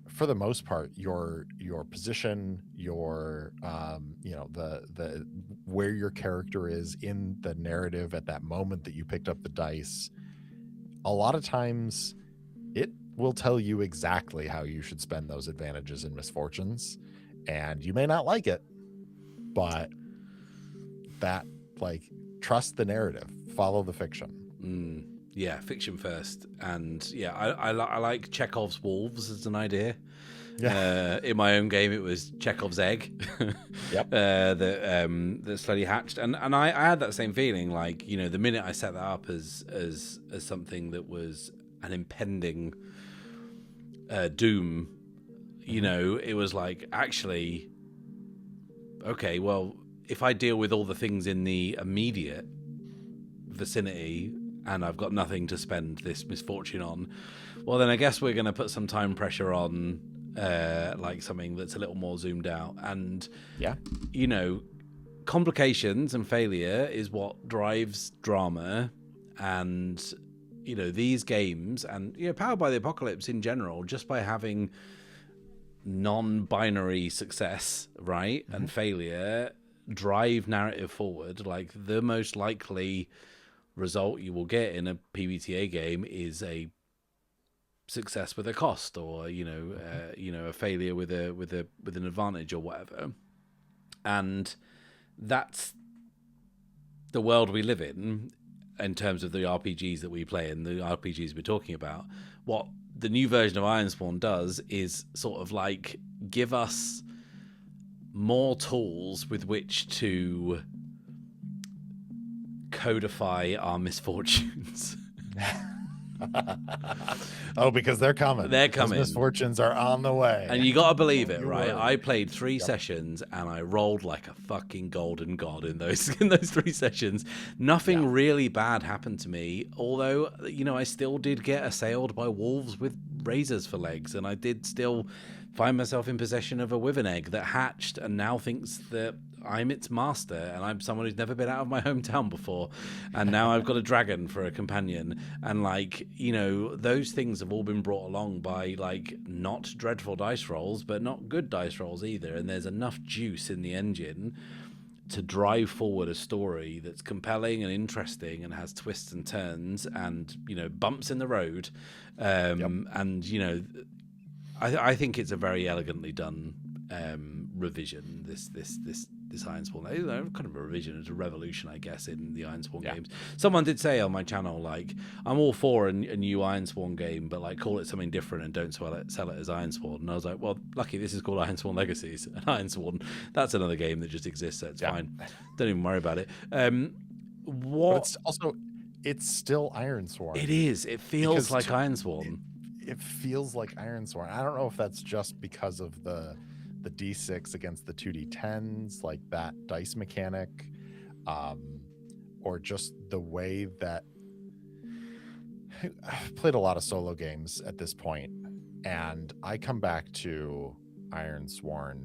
for the most part, your position, your the where your character is in the narrative at that moment that you picked up the dice, a lot of times it will tell you exactly how you should spend those advantages and misfortunes, and you may not like it, but that, like, trust the narrative, follow the fiction. Yeah, fiction first. And yeah, I like Chekhov's wolves as an idea. In my own game, it was Chekhov's egg. Yep. that slowly hatched, and I had that same feeling. Like, the minute I set that up as something that was an impending doom, it was like, actually, okay, well, if I deal with all the things in the immediate vicinity and I've got nothing to spend this misfortune on, well, then I guess we're going to put some time pressure on like something that's a little more zoomed out. And complications and failure is what drives drama. And these games, and Powered by the Apocalypse in general, just by having non-binary success, right, and failure, drive narrative forward. Like, the most likely result you will get in a PBTA game is a success with a cost, or a failure with an advantage or whatever. And that's the world we live in terms of the RPGs that we play and the RPGs we're talking about. What the new version of Ironsworn does is sort of like give us more tools with which to codify our misfortunes. Oh, because they're coming. They're coming. Those misfortunes are on the way. And you gotta believe it, right? I played 3 sessions and I rolled like a fucking golden god in those 3 sessions. Nothing really bad happened to me, although I still did get assailed by wolves with razors for legs, and I did still find myself in possession of a wyvern egg that hatched and now thinks that I'm its master, and I'm someone who's never been out of my hometown before, and now I've got a dragon for a companion. And those things have all been brought along by not dreadful dice rolls, but not good dice rolls either. And there's enough juice in the engine to drive forward a story that's compelling and interesting and has twists and turns and bumps in the road. And I think it's a very elegantly done revision, this this Ironsworn. Kind of a revision, it's a revolution, I guess, in the Ironsworn Yeah. games. Someone did say on my channel, like, I'm all for a new Ironsworn game, but like call it something different and don't sell it as Ironsworn. And I was like, well, lucky this is called Ironsworn Legacies, and Ironsworn, that's another game that just exists, so it's fine. Don't even worry about it. But it's still Ironsworn. It is. It feels like Ironsworn. It feels like Ironsworn. I don't know if that's just because of the D6 against the 2D10s, like that dice mechanic, or just the way that I've played a lot of solo games at this point, and I come back to Ironsworn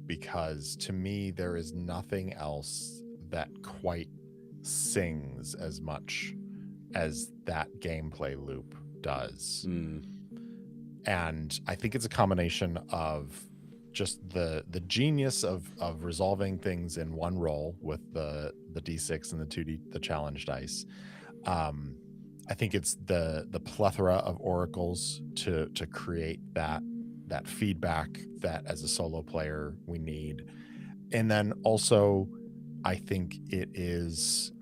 because to me there is nothing else that quite sings as much as that gameplay loop does. And I think it's a combination of just the genius of resolving things in one roll with the D6 and the challenge dice. I think it's the plethora of oracles to create that feedback that as a solo player we need. And then also I think it is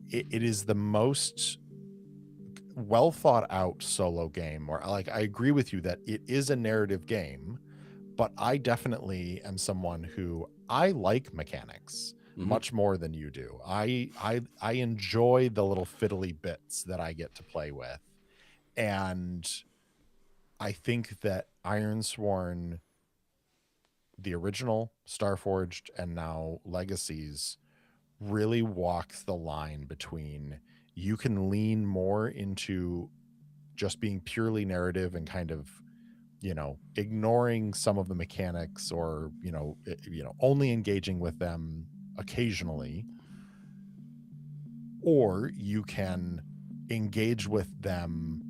the most well thought out solo game. Or like, I agree with you that it is a narrative game, but I definitely am someone who I like mechanics much more than you do. I enjoy the little fiddly bits that I get to play with, and I think that Ironsworn, the original, Starforged, and now Legacies, really walks the line between you can lean more into just being purely narrative and kind of, ignoring some of the mechanics, or, only engaging with them occasionally, or you can engage with them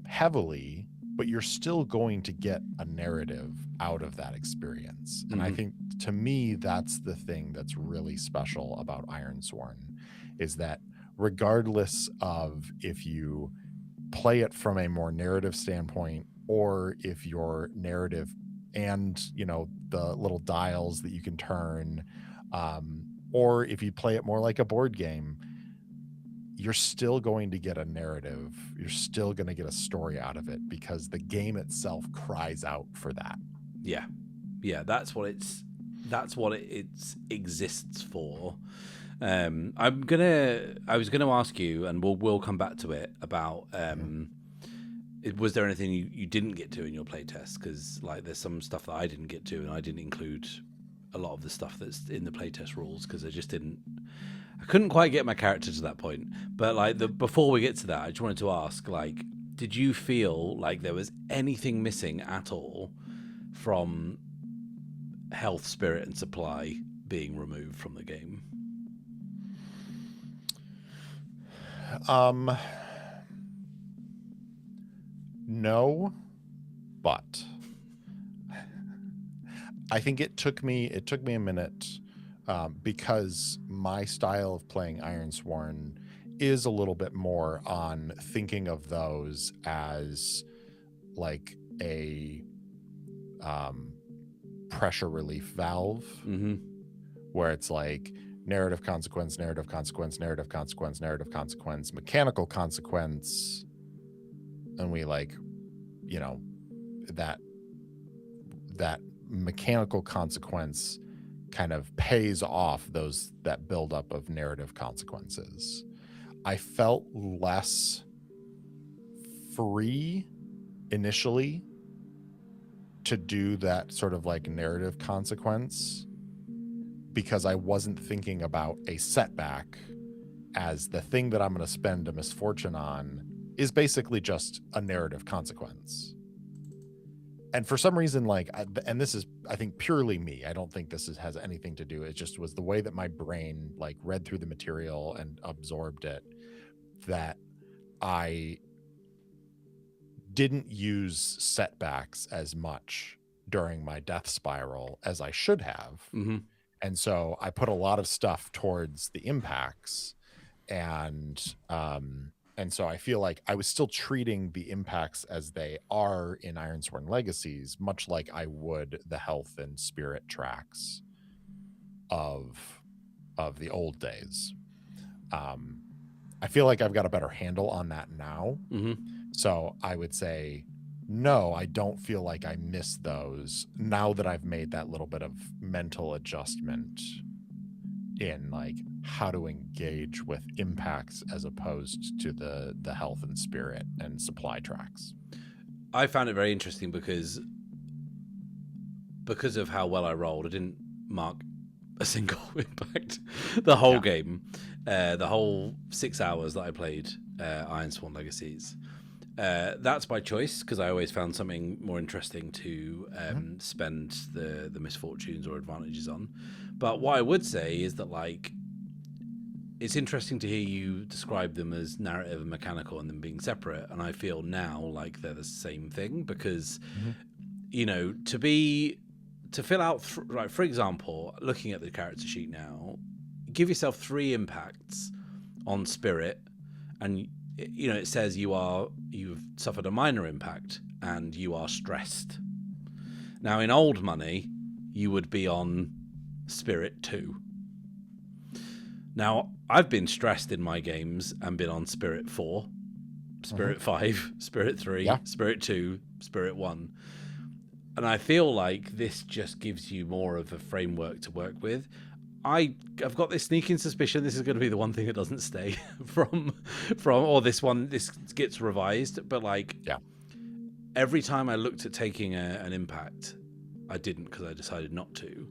heavily, but you're still going to get a narrative out of that experience. And I think, to me, that's the thing that's really special about Ironsworn, is that regardless of if you play it from a more narrative standpoint, or if your narrative and, the little dials that you can turn, or if you play it more like a board game, you're still going to get a narrative. You're still going to get a story out of it, because the game itself cries out for that. Yeah. That's what it exists for. I was gonna ask you, and we'll come back to it, about was there anything you didn't get to in your playtest? Because like, there's some stuff that I didn't get to, and I didn't include a lot of the stuff that's in the playtest rules because I couldn't quite get my character to that point. But like, before we get to that, I just wanted to ask, like, did you feel like there was anything missing at all from health, spirit, and supply being removed from the game? No, but I think it took me a minute, because my style of playing Ironsworn is a little bit more on thinking of those as like a pressure relief valve, where it's like narrative consequence, narrative consequence, narrative consequence, narrative consequence, mechanical consequence, and we like, that mechanical consequence kind of pays off that buildup of narrative consequences. I felt less free initially to do that sort of like narrative consequence, because I wasn't thinking about a setback as the thing that I'm going to spend a misfortune on is basically just a narrative consequence. And for some reason, like, and this is, I think, purely me. I don't think this has anything to do. It just was the way that my brain like read through the material and absorbed it, that I didn't use setbacks as much during my death spiral as I should have. And so I put a lot of stuff towards the impacts, and And so I feel like I was still treating the impacts as they are in Ironsworn Legacies, much like I would the health and spirit tracks of the old days. I feel like I've got a better handle on that now. So I would say, no, I don't feel like I miss those now that I've made that little bit of mental adjustment in like how to engage with impacts as opposed to the health and spirit and supply tracks. I found it very interesting because of how well I rolled. I didn't mark a single impact the whole game, the whole 6 hours that I played Ironsworn Legacies. That's by choice because I always found something more interesting to spend the misfortunes or advantages on. But what I would say is that like it's interesting to hear you describe them as narrative and mechanical and them being separate, and I feel now like they're the same thing because you know, to fill out like for example, looking at the character sheet now, give yourself 3 impacts on spirit, and you know it says you've suffered a minor impact and you are stressed. Now in old money you would be on spirit 2. Now I've been stressed in my games and been on spirit 4, spirit 5, spirit 3, spirit 2, spirit 1. And I feel like this just gives you more of a framework to work with. I've got this sneaking suspicion this is going to be the one thing that doesn't stay from or this gets revised. But like every time I looked at taking an impact, I didn't because I decided not to.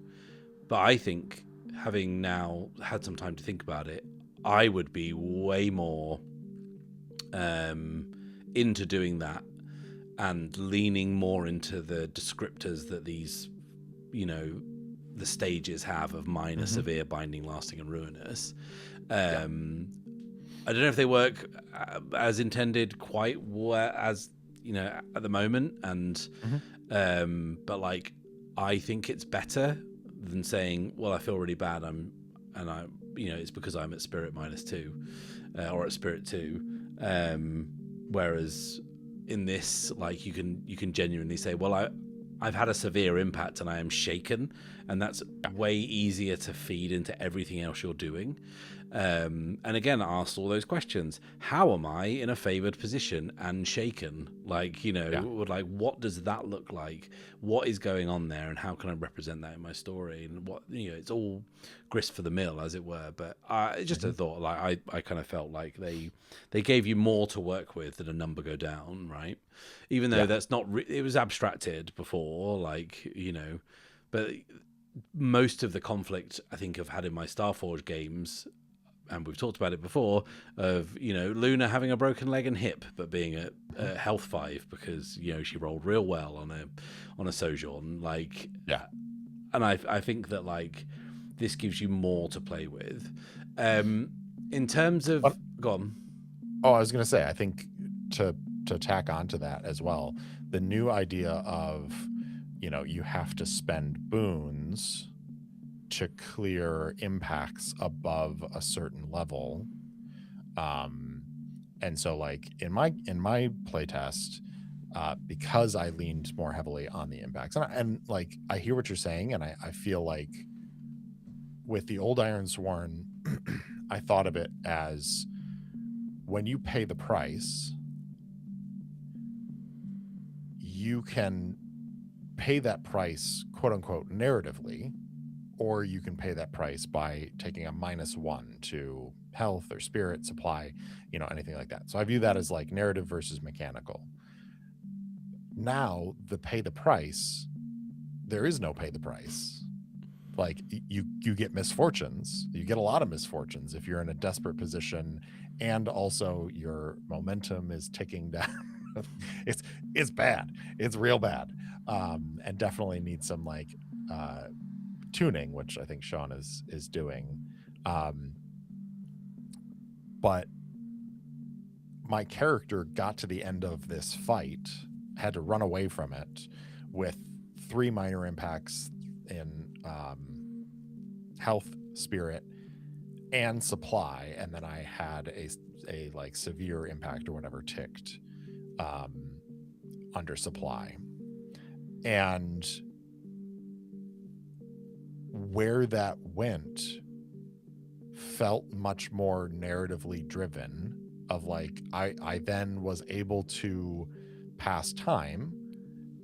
But I think having now had some time to think about it, I would be way more into doing that and leaning more into the descriptors that these, you know, the stages have of minor, severe, binding, lasting, and ruinous. I don't know if they work as intended quite as, you know, at the moment. And, but like, I think it's better than saying, well, I feel really bad. You know, it's because I'm at spirit -2 or at spirit 2. Whereas in this, like you can genuinely say, well, I've had a severe impact and I am shaken, and that's way easier to feed into everything else you're doing. And again, ask all those questions. How am I in a favored position and shaken? Like, you know, like what does that look like? What is going on there, and how can I represent that in my story? And what, you know, it's all grist for the mill, as it were. But just a thought. Like I kind of felt like they gave you more to work with than a number go down, right? Even though that's not it was abstracted before, like, you know, but most of the conflict I think I've had in my Starforge games, and we've talked about it before, of, you know, Luna having a broken leg and hip but being at health 5 because, you know, she rolled real well on a sojourn, like, and I think that like this gives you more to play with. In terms of go on. I was gonna say, I think to tack onto that as well, the new idea of, you know, you have to spend boons to clear impacts above a certain level. And so like in my playtest, because I leaned more heavily on the impacts, and like I hear what you're saying, and I feel like with the old Ironsworn, I thought of it as when you pay the price, you can pay that price, quote unquote, narratively, or you can pay that price by taking a -1 to health or spirit, supply, you know, anything like that. So I view that as like narrative versus mechanical. Now, the pay the price, there is no pay the price. Like you get misfortunes. You get a lot of misfortunes if you're in a desperate position, and also your momentum is ticking down. It's bad. It's real bad. And definitely needs some like tuning, which I think Sean is doing. But my character got to the end of this fight, had to run away from it with 3 minor impacts in health, spirit, and supply, and then I had a a like severe impact or whatever ticked under supply. And where that went felt much more narratively driven, of like I then was able to pass time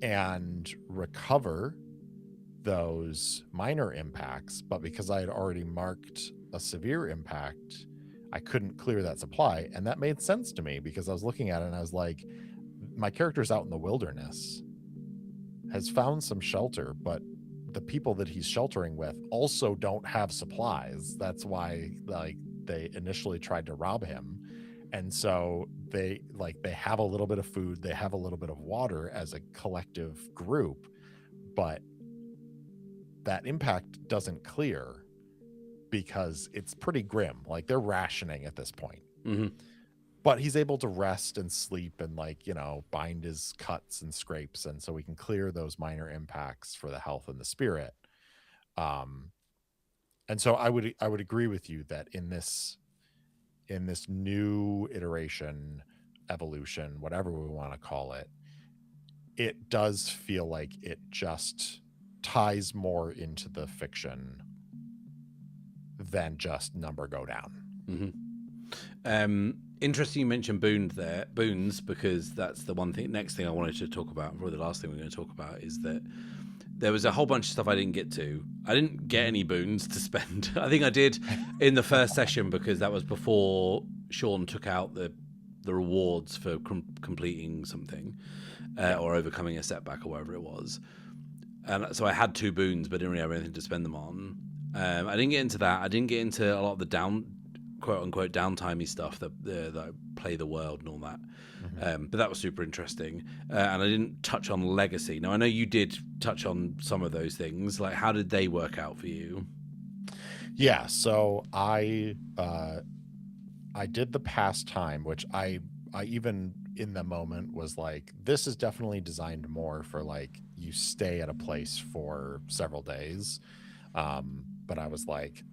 and recover those minor impacts, but because I had already marked a severe impact, I couldn't clear that supply. And that made sense to me, because I was looking at it and I was like, my character's out in the wilderness, has found some shelter, but the people that he's sheltering with also don't have supplies. That's why like they initially tried to rob him. And so they have a little bit of food, they have a little bit of water as a collective group, but that impact doesn't clear because it's pretty grim. Like they're rationing at this point. Mm-hmm. But he's able to rest and sleep and bind his cuts and scrapes, and so we can clear those minor impacts for the health and the spirit. And so I would agree with you that in this new iteration, evolution, whatever we want to call it, it does feel like it just ties more into the fiction than just number go down. Mm-hmm. Interesting you mentioned boons, because that's the next thing I wanted to talk about, and probably the last thing we're going to talk about, is that there was a whole bunch of stuff I didn't get to. I didn't get any boons to spend. I think I did in the first session, because that was before Sean took out the rewards for completing something or overcoming a setback or whatever it was. And so I had 2 boons, but didn't really have anything to spend them on. I didn't get into that. I didn't get into a lot of the quote unquote downtimey stuff, that play the world and all that. Mm-hmm. But that was super interesting. And I didn't touch on legacy. Now I know you did touch on some of those things. Like, how did they work out for you? Yeah, so I did the pastime, which I even in the moment was like, this is definitely designed more for like you stay at a place for several days. But I was like,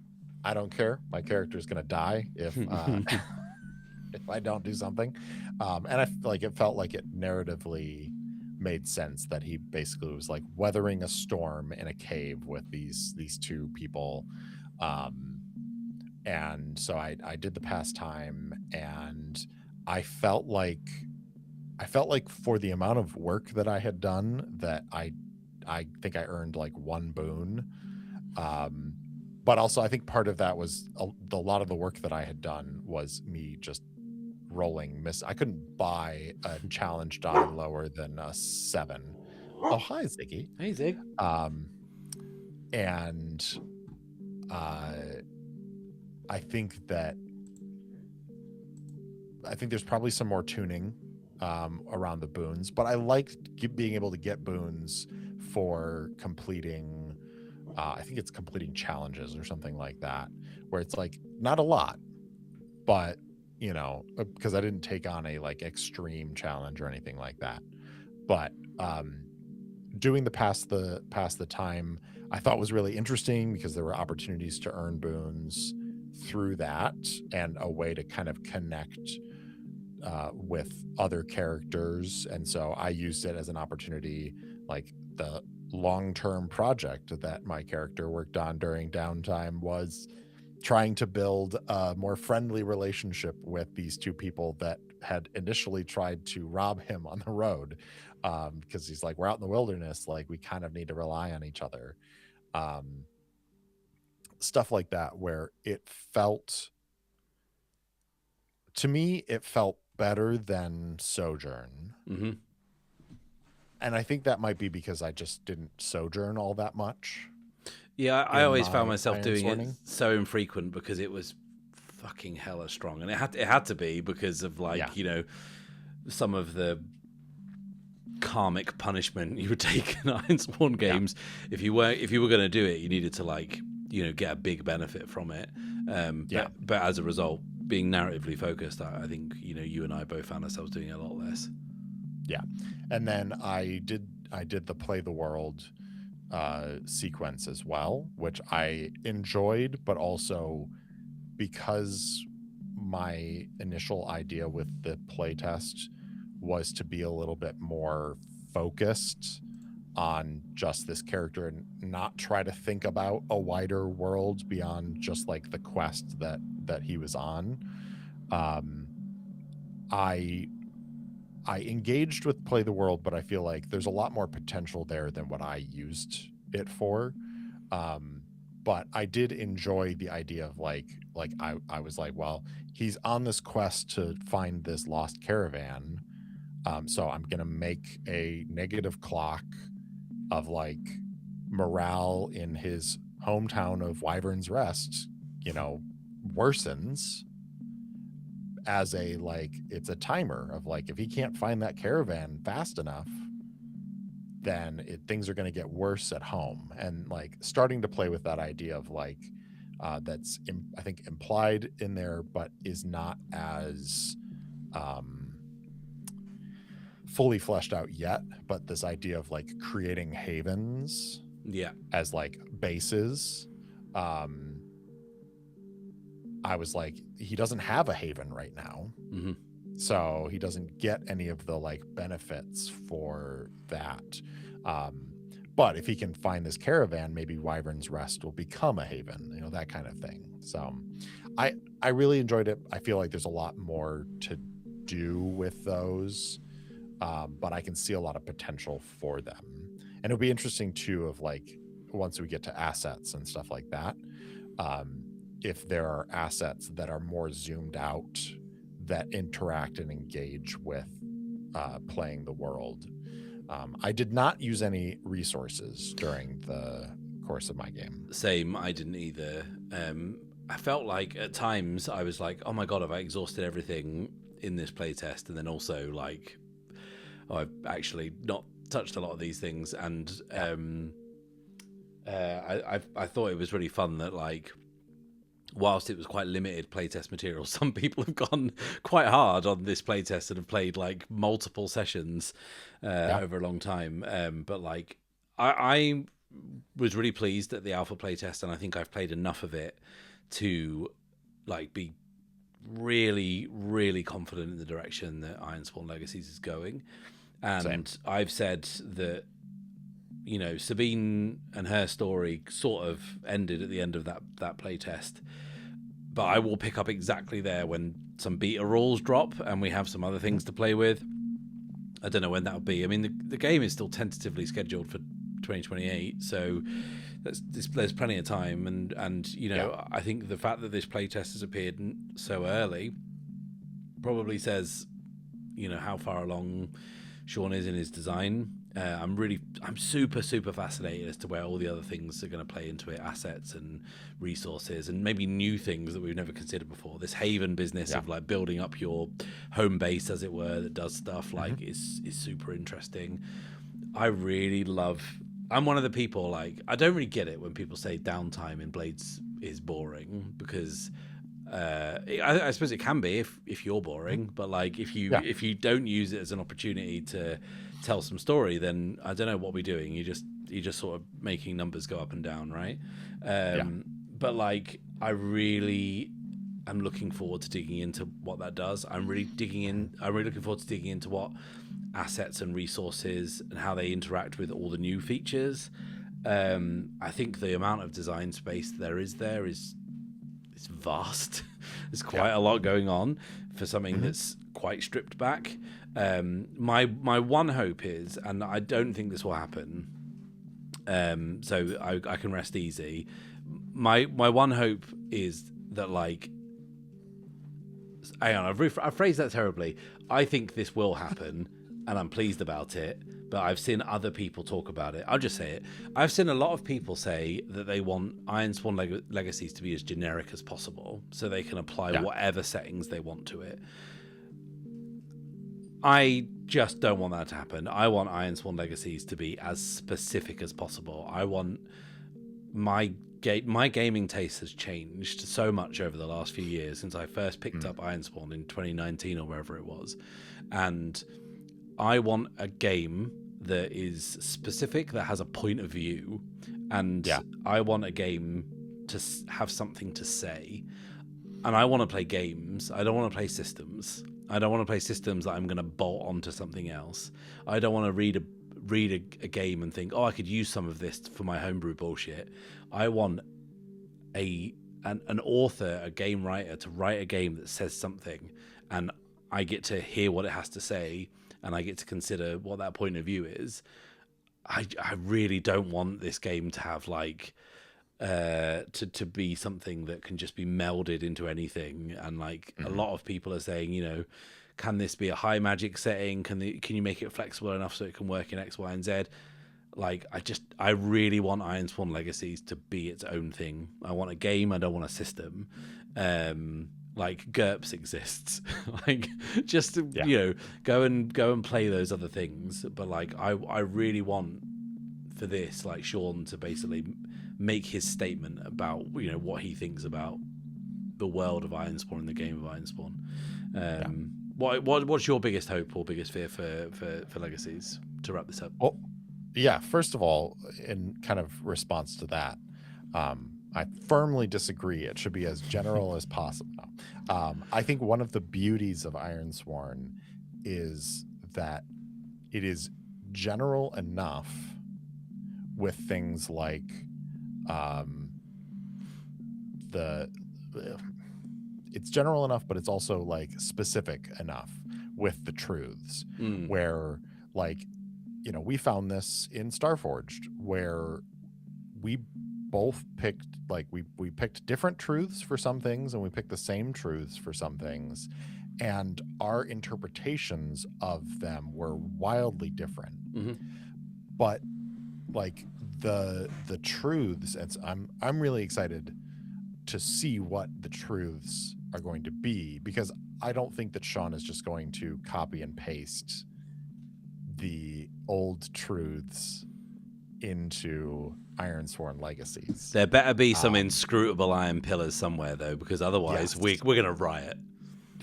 I don't care. My character is going to die if if I don't do something. And I it felt like it narratively made sense that he basically was like weathering a storm in a cave with these 2 people. And so I did the pastime, and I felt like for the amount of work that I had done, that I think I earned like 1 boon. But also I think part of that was a lot of the work that I had done was me just rolling I couldn't buy a challenge die lower than a 7. Oh, hi Ziggy. Hey Zig. And I think there's probably some more tuning around the boons, but I liked being able to get boons for completing I think it's completing challenges or something like that, where it's like not a lot, but because I didn't take on a like extreme challenge or anything like that. But doing the pass the time I thought was really interesting, because there were opportunities to earn boons through that, and a way to kind of connect with other characters. And so I used it as an opportunity, like the long-term project that my character worked on during downtime was trying to build a more friendly relationship with these 2 people that had initially tried to rob him on the road, because he's like, we're out in the wilderness, like we kind of need to rely on each other. Stuff like that, where to me it felt better than Sojourn. Mm-hmm. And I think that might be because I just didn't sojourn all that much. Yeah, I always found myself doing Ironsworning. it so infrequent, because it was fucking hella strong, and it had to be because of some of the karmic punishment you would take in Ironsworn games. Yeah. If you were going to do it, you needed to get a big benefit from it. But as a result, being narratively focused, I think you and I both found ourselves doing a lot less. Yeah, and then I did the play the world sequence as well, which I enjoyed, but also because my initial idea with the playtest was to be a little bit more focused on just this character and not try to think about a wider world beyond just like the quest that he was on. I engaged with Play the World, but I feel like there's a lot more potential there than what I used it for. But I did enjoy the idea of like I was like, well, he's on this quest to find this lost caravan. So I'm going to make a negative clock of like morale in his hometown of Wyvern's Rest, worsens as a, like, it's a timer of like, if he can't find that caravan fast enough, then things are going to get worse at home. And like starting to play with that idea of like, that's I think implied in there, but is not as fully fleshed out yet. But this idea of like creating havens, as like bases. I was like, he doesn't have a haven right now. Mm-hmm. So he doesn't get any of the like benefits for that. But if he can find this caravan, maybe Wyvern's Rest will become a haven, that kind of thing. So I really enjoyed it. I feel like there's a lot more to do with those, but I can see a lot of potential for them. And it'll be interesting too, of like, once we get to assets and stuff like that, if there are assets that are more zoomed out that interact and engage with playing the world. I did not use any resources during the course of my game. Same, I didn't either. I felt like at times I was like, oh my god, have I exhausted everything in this playtest? And then also like, oh, I've actually not touched a lot of these things. And I thought it was really fun that like, whilst it was quite limited playtest material, some people have gone quite hard on this playtest and have played like multiple sessions over a long time. But like, I was really pleased at the alpha playtest, and I think I've played enough of it to like be really, really confident in the direction that Ironsworn Legacies is going. And Same. I've said that, Sabine and her story sort of ended at the end of that playtest, but I will pick up exactly there when some beta rules drop and we have some other things to play with. I don't know when that'll be. I mean, the game is still tentatively scheduled for 2028, so there's plenty of time. And I think the fact that this playtest has appeared so early probably says, how far along Sean is in his design. I'm super, super fascinated as to where all the other things are going to play into it, assets and resources and maybe new things that we've never considered before. This haven business of like building up your home base, as it were, that does stuff like is super interesting. I really love, I'm one of the people, like, I don't really get it when people say downtime in Blades is boring, because I suppose it can be if you're boring, but like if you don't use it as an opportunity to tell some story, then I don't know what we're doing. You're just sort of making numbers go up and down, right? But like, I really am looking forward to digging into what that does. I'm really looking forward to digging into what assets and resources and how they interact with all the new features. I think the amount of design space there is it's vast. There's quite a lot going on for something that's quite stripped back. My one hope is, and I don't think this will happen, so I can rest easy. My one hope is that, like, hang on, I've phrased that terribly. I think this will happen, and I'm pleased about it. But I've seen other people talk about it. I'll just say it. I've seen a lot of people say that they want Ironsworn Legacies to be as generic as possible, so they can apply whatever settings they want to it. I just don't want that to happen. I want Ironsworn Legacies to be as specific as possible. I want my gaming taste has changed so much over the last few years since I first picked up Ironsworn in 2019 or wherever it was, and I want a game that is specific, that has a point of view, and I want a game to have something to say. and I want to play games. I don't want to play systems. I don't want to play systems that I'm going to bolt onto something else. I don't want to read a game and think, oh, I could use some of this for my homebrew bullshit. I want an author, a game writer, to write a game that says something, and I get to hear what it has to say, and I get to consider what that point of view is. I really don't want this game to have like to be something that can just be melded into anything. And like a lot of people are saying, you know, can this be a high magic setting? Can you make it flexible enough so it can work in X, Y, and Z? Like I really want Ironsworn Legacies to be its own thing. I want a game. I don't want a system. Like GURPS exists. Like just you know, go and play those other things. But like I really want for this, like Sean to basically make his statement about, you know, what he thinks about the world of Ironsworn and the game of Ironsworn. What's your biggest hope or biggest fear for Legacies, to wrap this up? Well, yeah, first of all, in kind of response to that, I firmly disagree. It should be as general as possible. I think one of the beauties of Ironsworn is that it is general enough with things like it's general enough, but it's also like specific enough with the truths, where, like, you know, we found this in Starforged, where we both picked, like, we picked different truths for some things, and we picked the same truths for some things, and our interpretations of them were wildly different. But like the truths, I'm really excited to see what the truths are going to be, because I don't think that Sean is just going to copy and paste the old truths into Ironsworn Legacies. There better be some inscrutable iron pillars somewhere, though, because otherwise we're going to riot.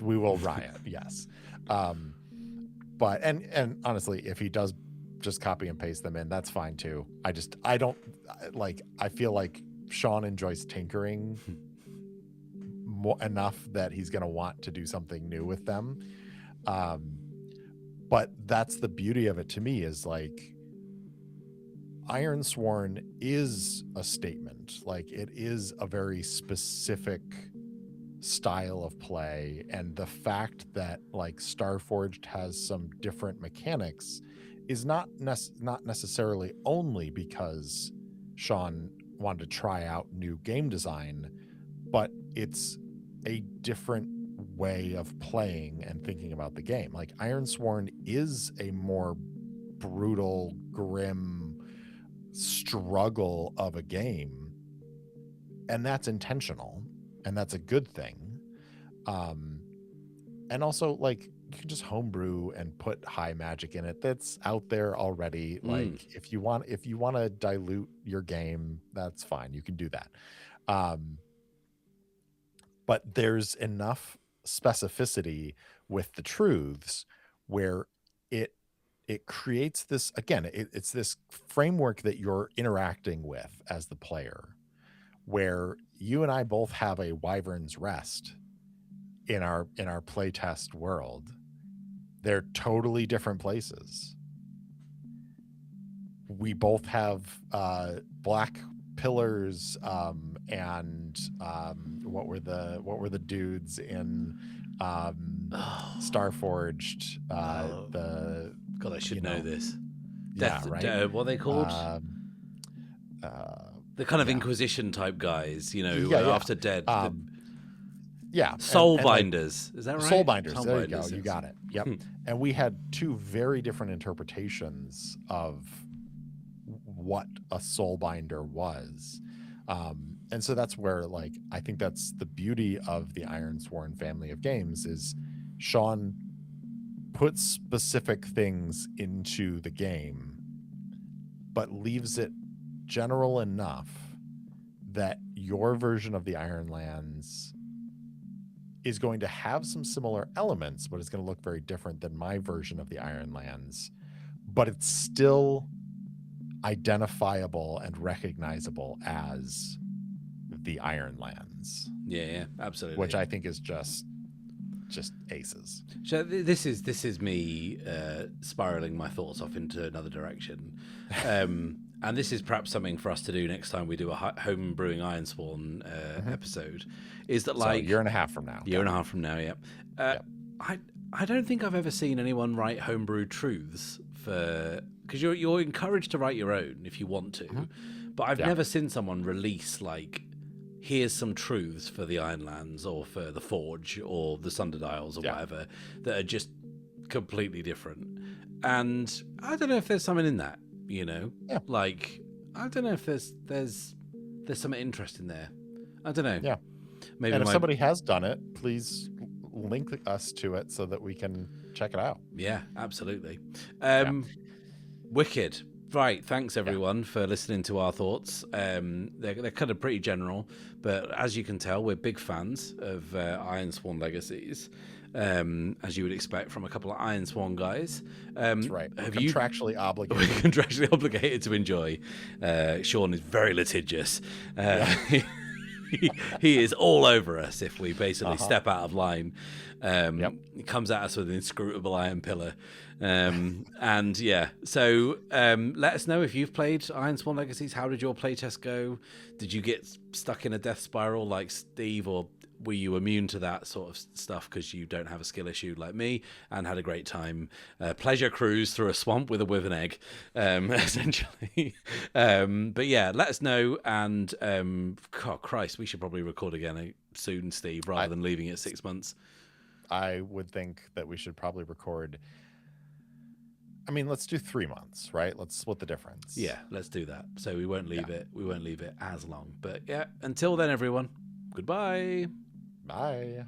We will riot, yes. But and honestly, if he does just copy and paste them in, that's fine too. I don't like, I feel like Sean enjoys tinkering enough that he's going to want to do something new with them. But that's the beauty of it to me, is like Ironsworn is a statement. Like, it is a very specific style of play, and the fact that like Starforged has some different mechanics is not necessarily only because Sean wanted to try out new game design, but it's a different way of playing and thinking about the game. Like, Ironsworn is a more brutal, grim struggle of a game, and that's intentional, and that's a good thing. And also, like, you can just homebrew and put high magic in it. That's out there already. Like, if you want to dilute your game, that's fine. You can do that. But there's enough specificity with the truths where it creates this, again, it's this framework that you're interacting with as the player, where you and I both have a Wyvern's Rest in our playtest world. They're totally different places. We both have black pillars, and what were the dudes in Starforged? God, I should know this. Yeah, right. What are they called? The kind of Inquisition type guys, you know, who are after dead. Soulbinders, like, is that right? Soulbinders. There you go. You got it. Yep. And we had two very different interpretations of what a Soulbinder was. And so that's where, like, I think that's the beauty of the Ironsworn family of games, is Sean puts specific things into the game, but leaves it general enough that your version of the Ironlands is going to have some similar elements, but it's going to look very different than my version of the Ironlands. But it's still identifiable and recognizable as the Ironlands. Yeah, absolutely. which I think is just aces. So this is me spiraling my thoughts off into another direction, and this is perhaps something for us to do next time we do a home brewing Ironsworn episode. Is that like a year and a half from now? Year and a half from now, yeah. Yep. I don't think I've ever seen anyone write homebrew truths because you're encouraged to write your own if you want to, but I've never seen someone release like, here's some truths for the Ironlands or for the Forge or the Sunderdials or whatever that are just completely different. And I don't know if there's something in that, you know? Yeah. Like, I don't know if there's something interesting there. I don't know. Yeah. Maybe and if somebody has done it, please link us to it so that we can check it out. Yeah, absolutely. Wicked. Right, thanks everyone for listening to our thoughts. They're kind of pretty general, but as you can tell, we're big fans of Ironsworn Legacies, as you would expect from a couple of Ironsworn guys. That's right. We're contractually obligated. We're contractually obligated to enjoy. Sean is very litigious. He is all over us if we basically step out of line. He comes at us with an inscrutable iron pillar. And yeah, so let us know if you've played Ironsworn Legacies. How did your playtest go? Did you get stuck in a death spiral like Steve, or were you immune to that sort of stuff because you don't have a skill issue like me and had a great time? Pleasure cruise through a swamp with an egg, essentially. But yeah, let us know. And God, Christ, we should probably record again soon, Steve, rather than leaving it 6 months. I would think that we should probably record. I mean, let's do 3 months, right? Let's split the difference. Yeah, let's do that. So we won't leave it. We won't leave it as long. But yeah, until then, everyone. Goodbye. Bye.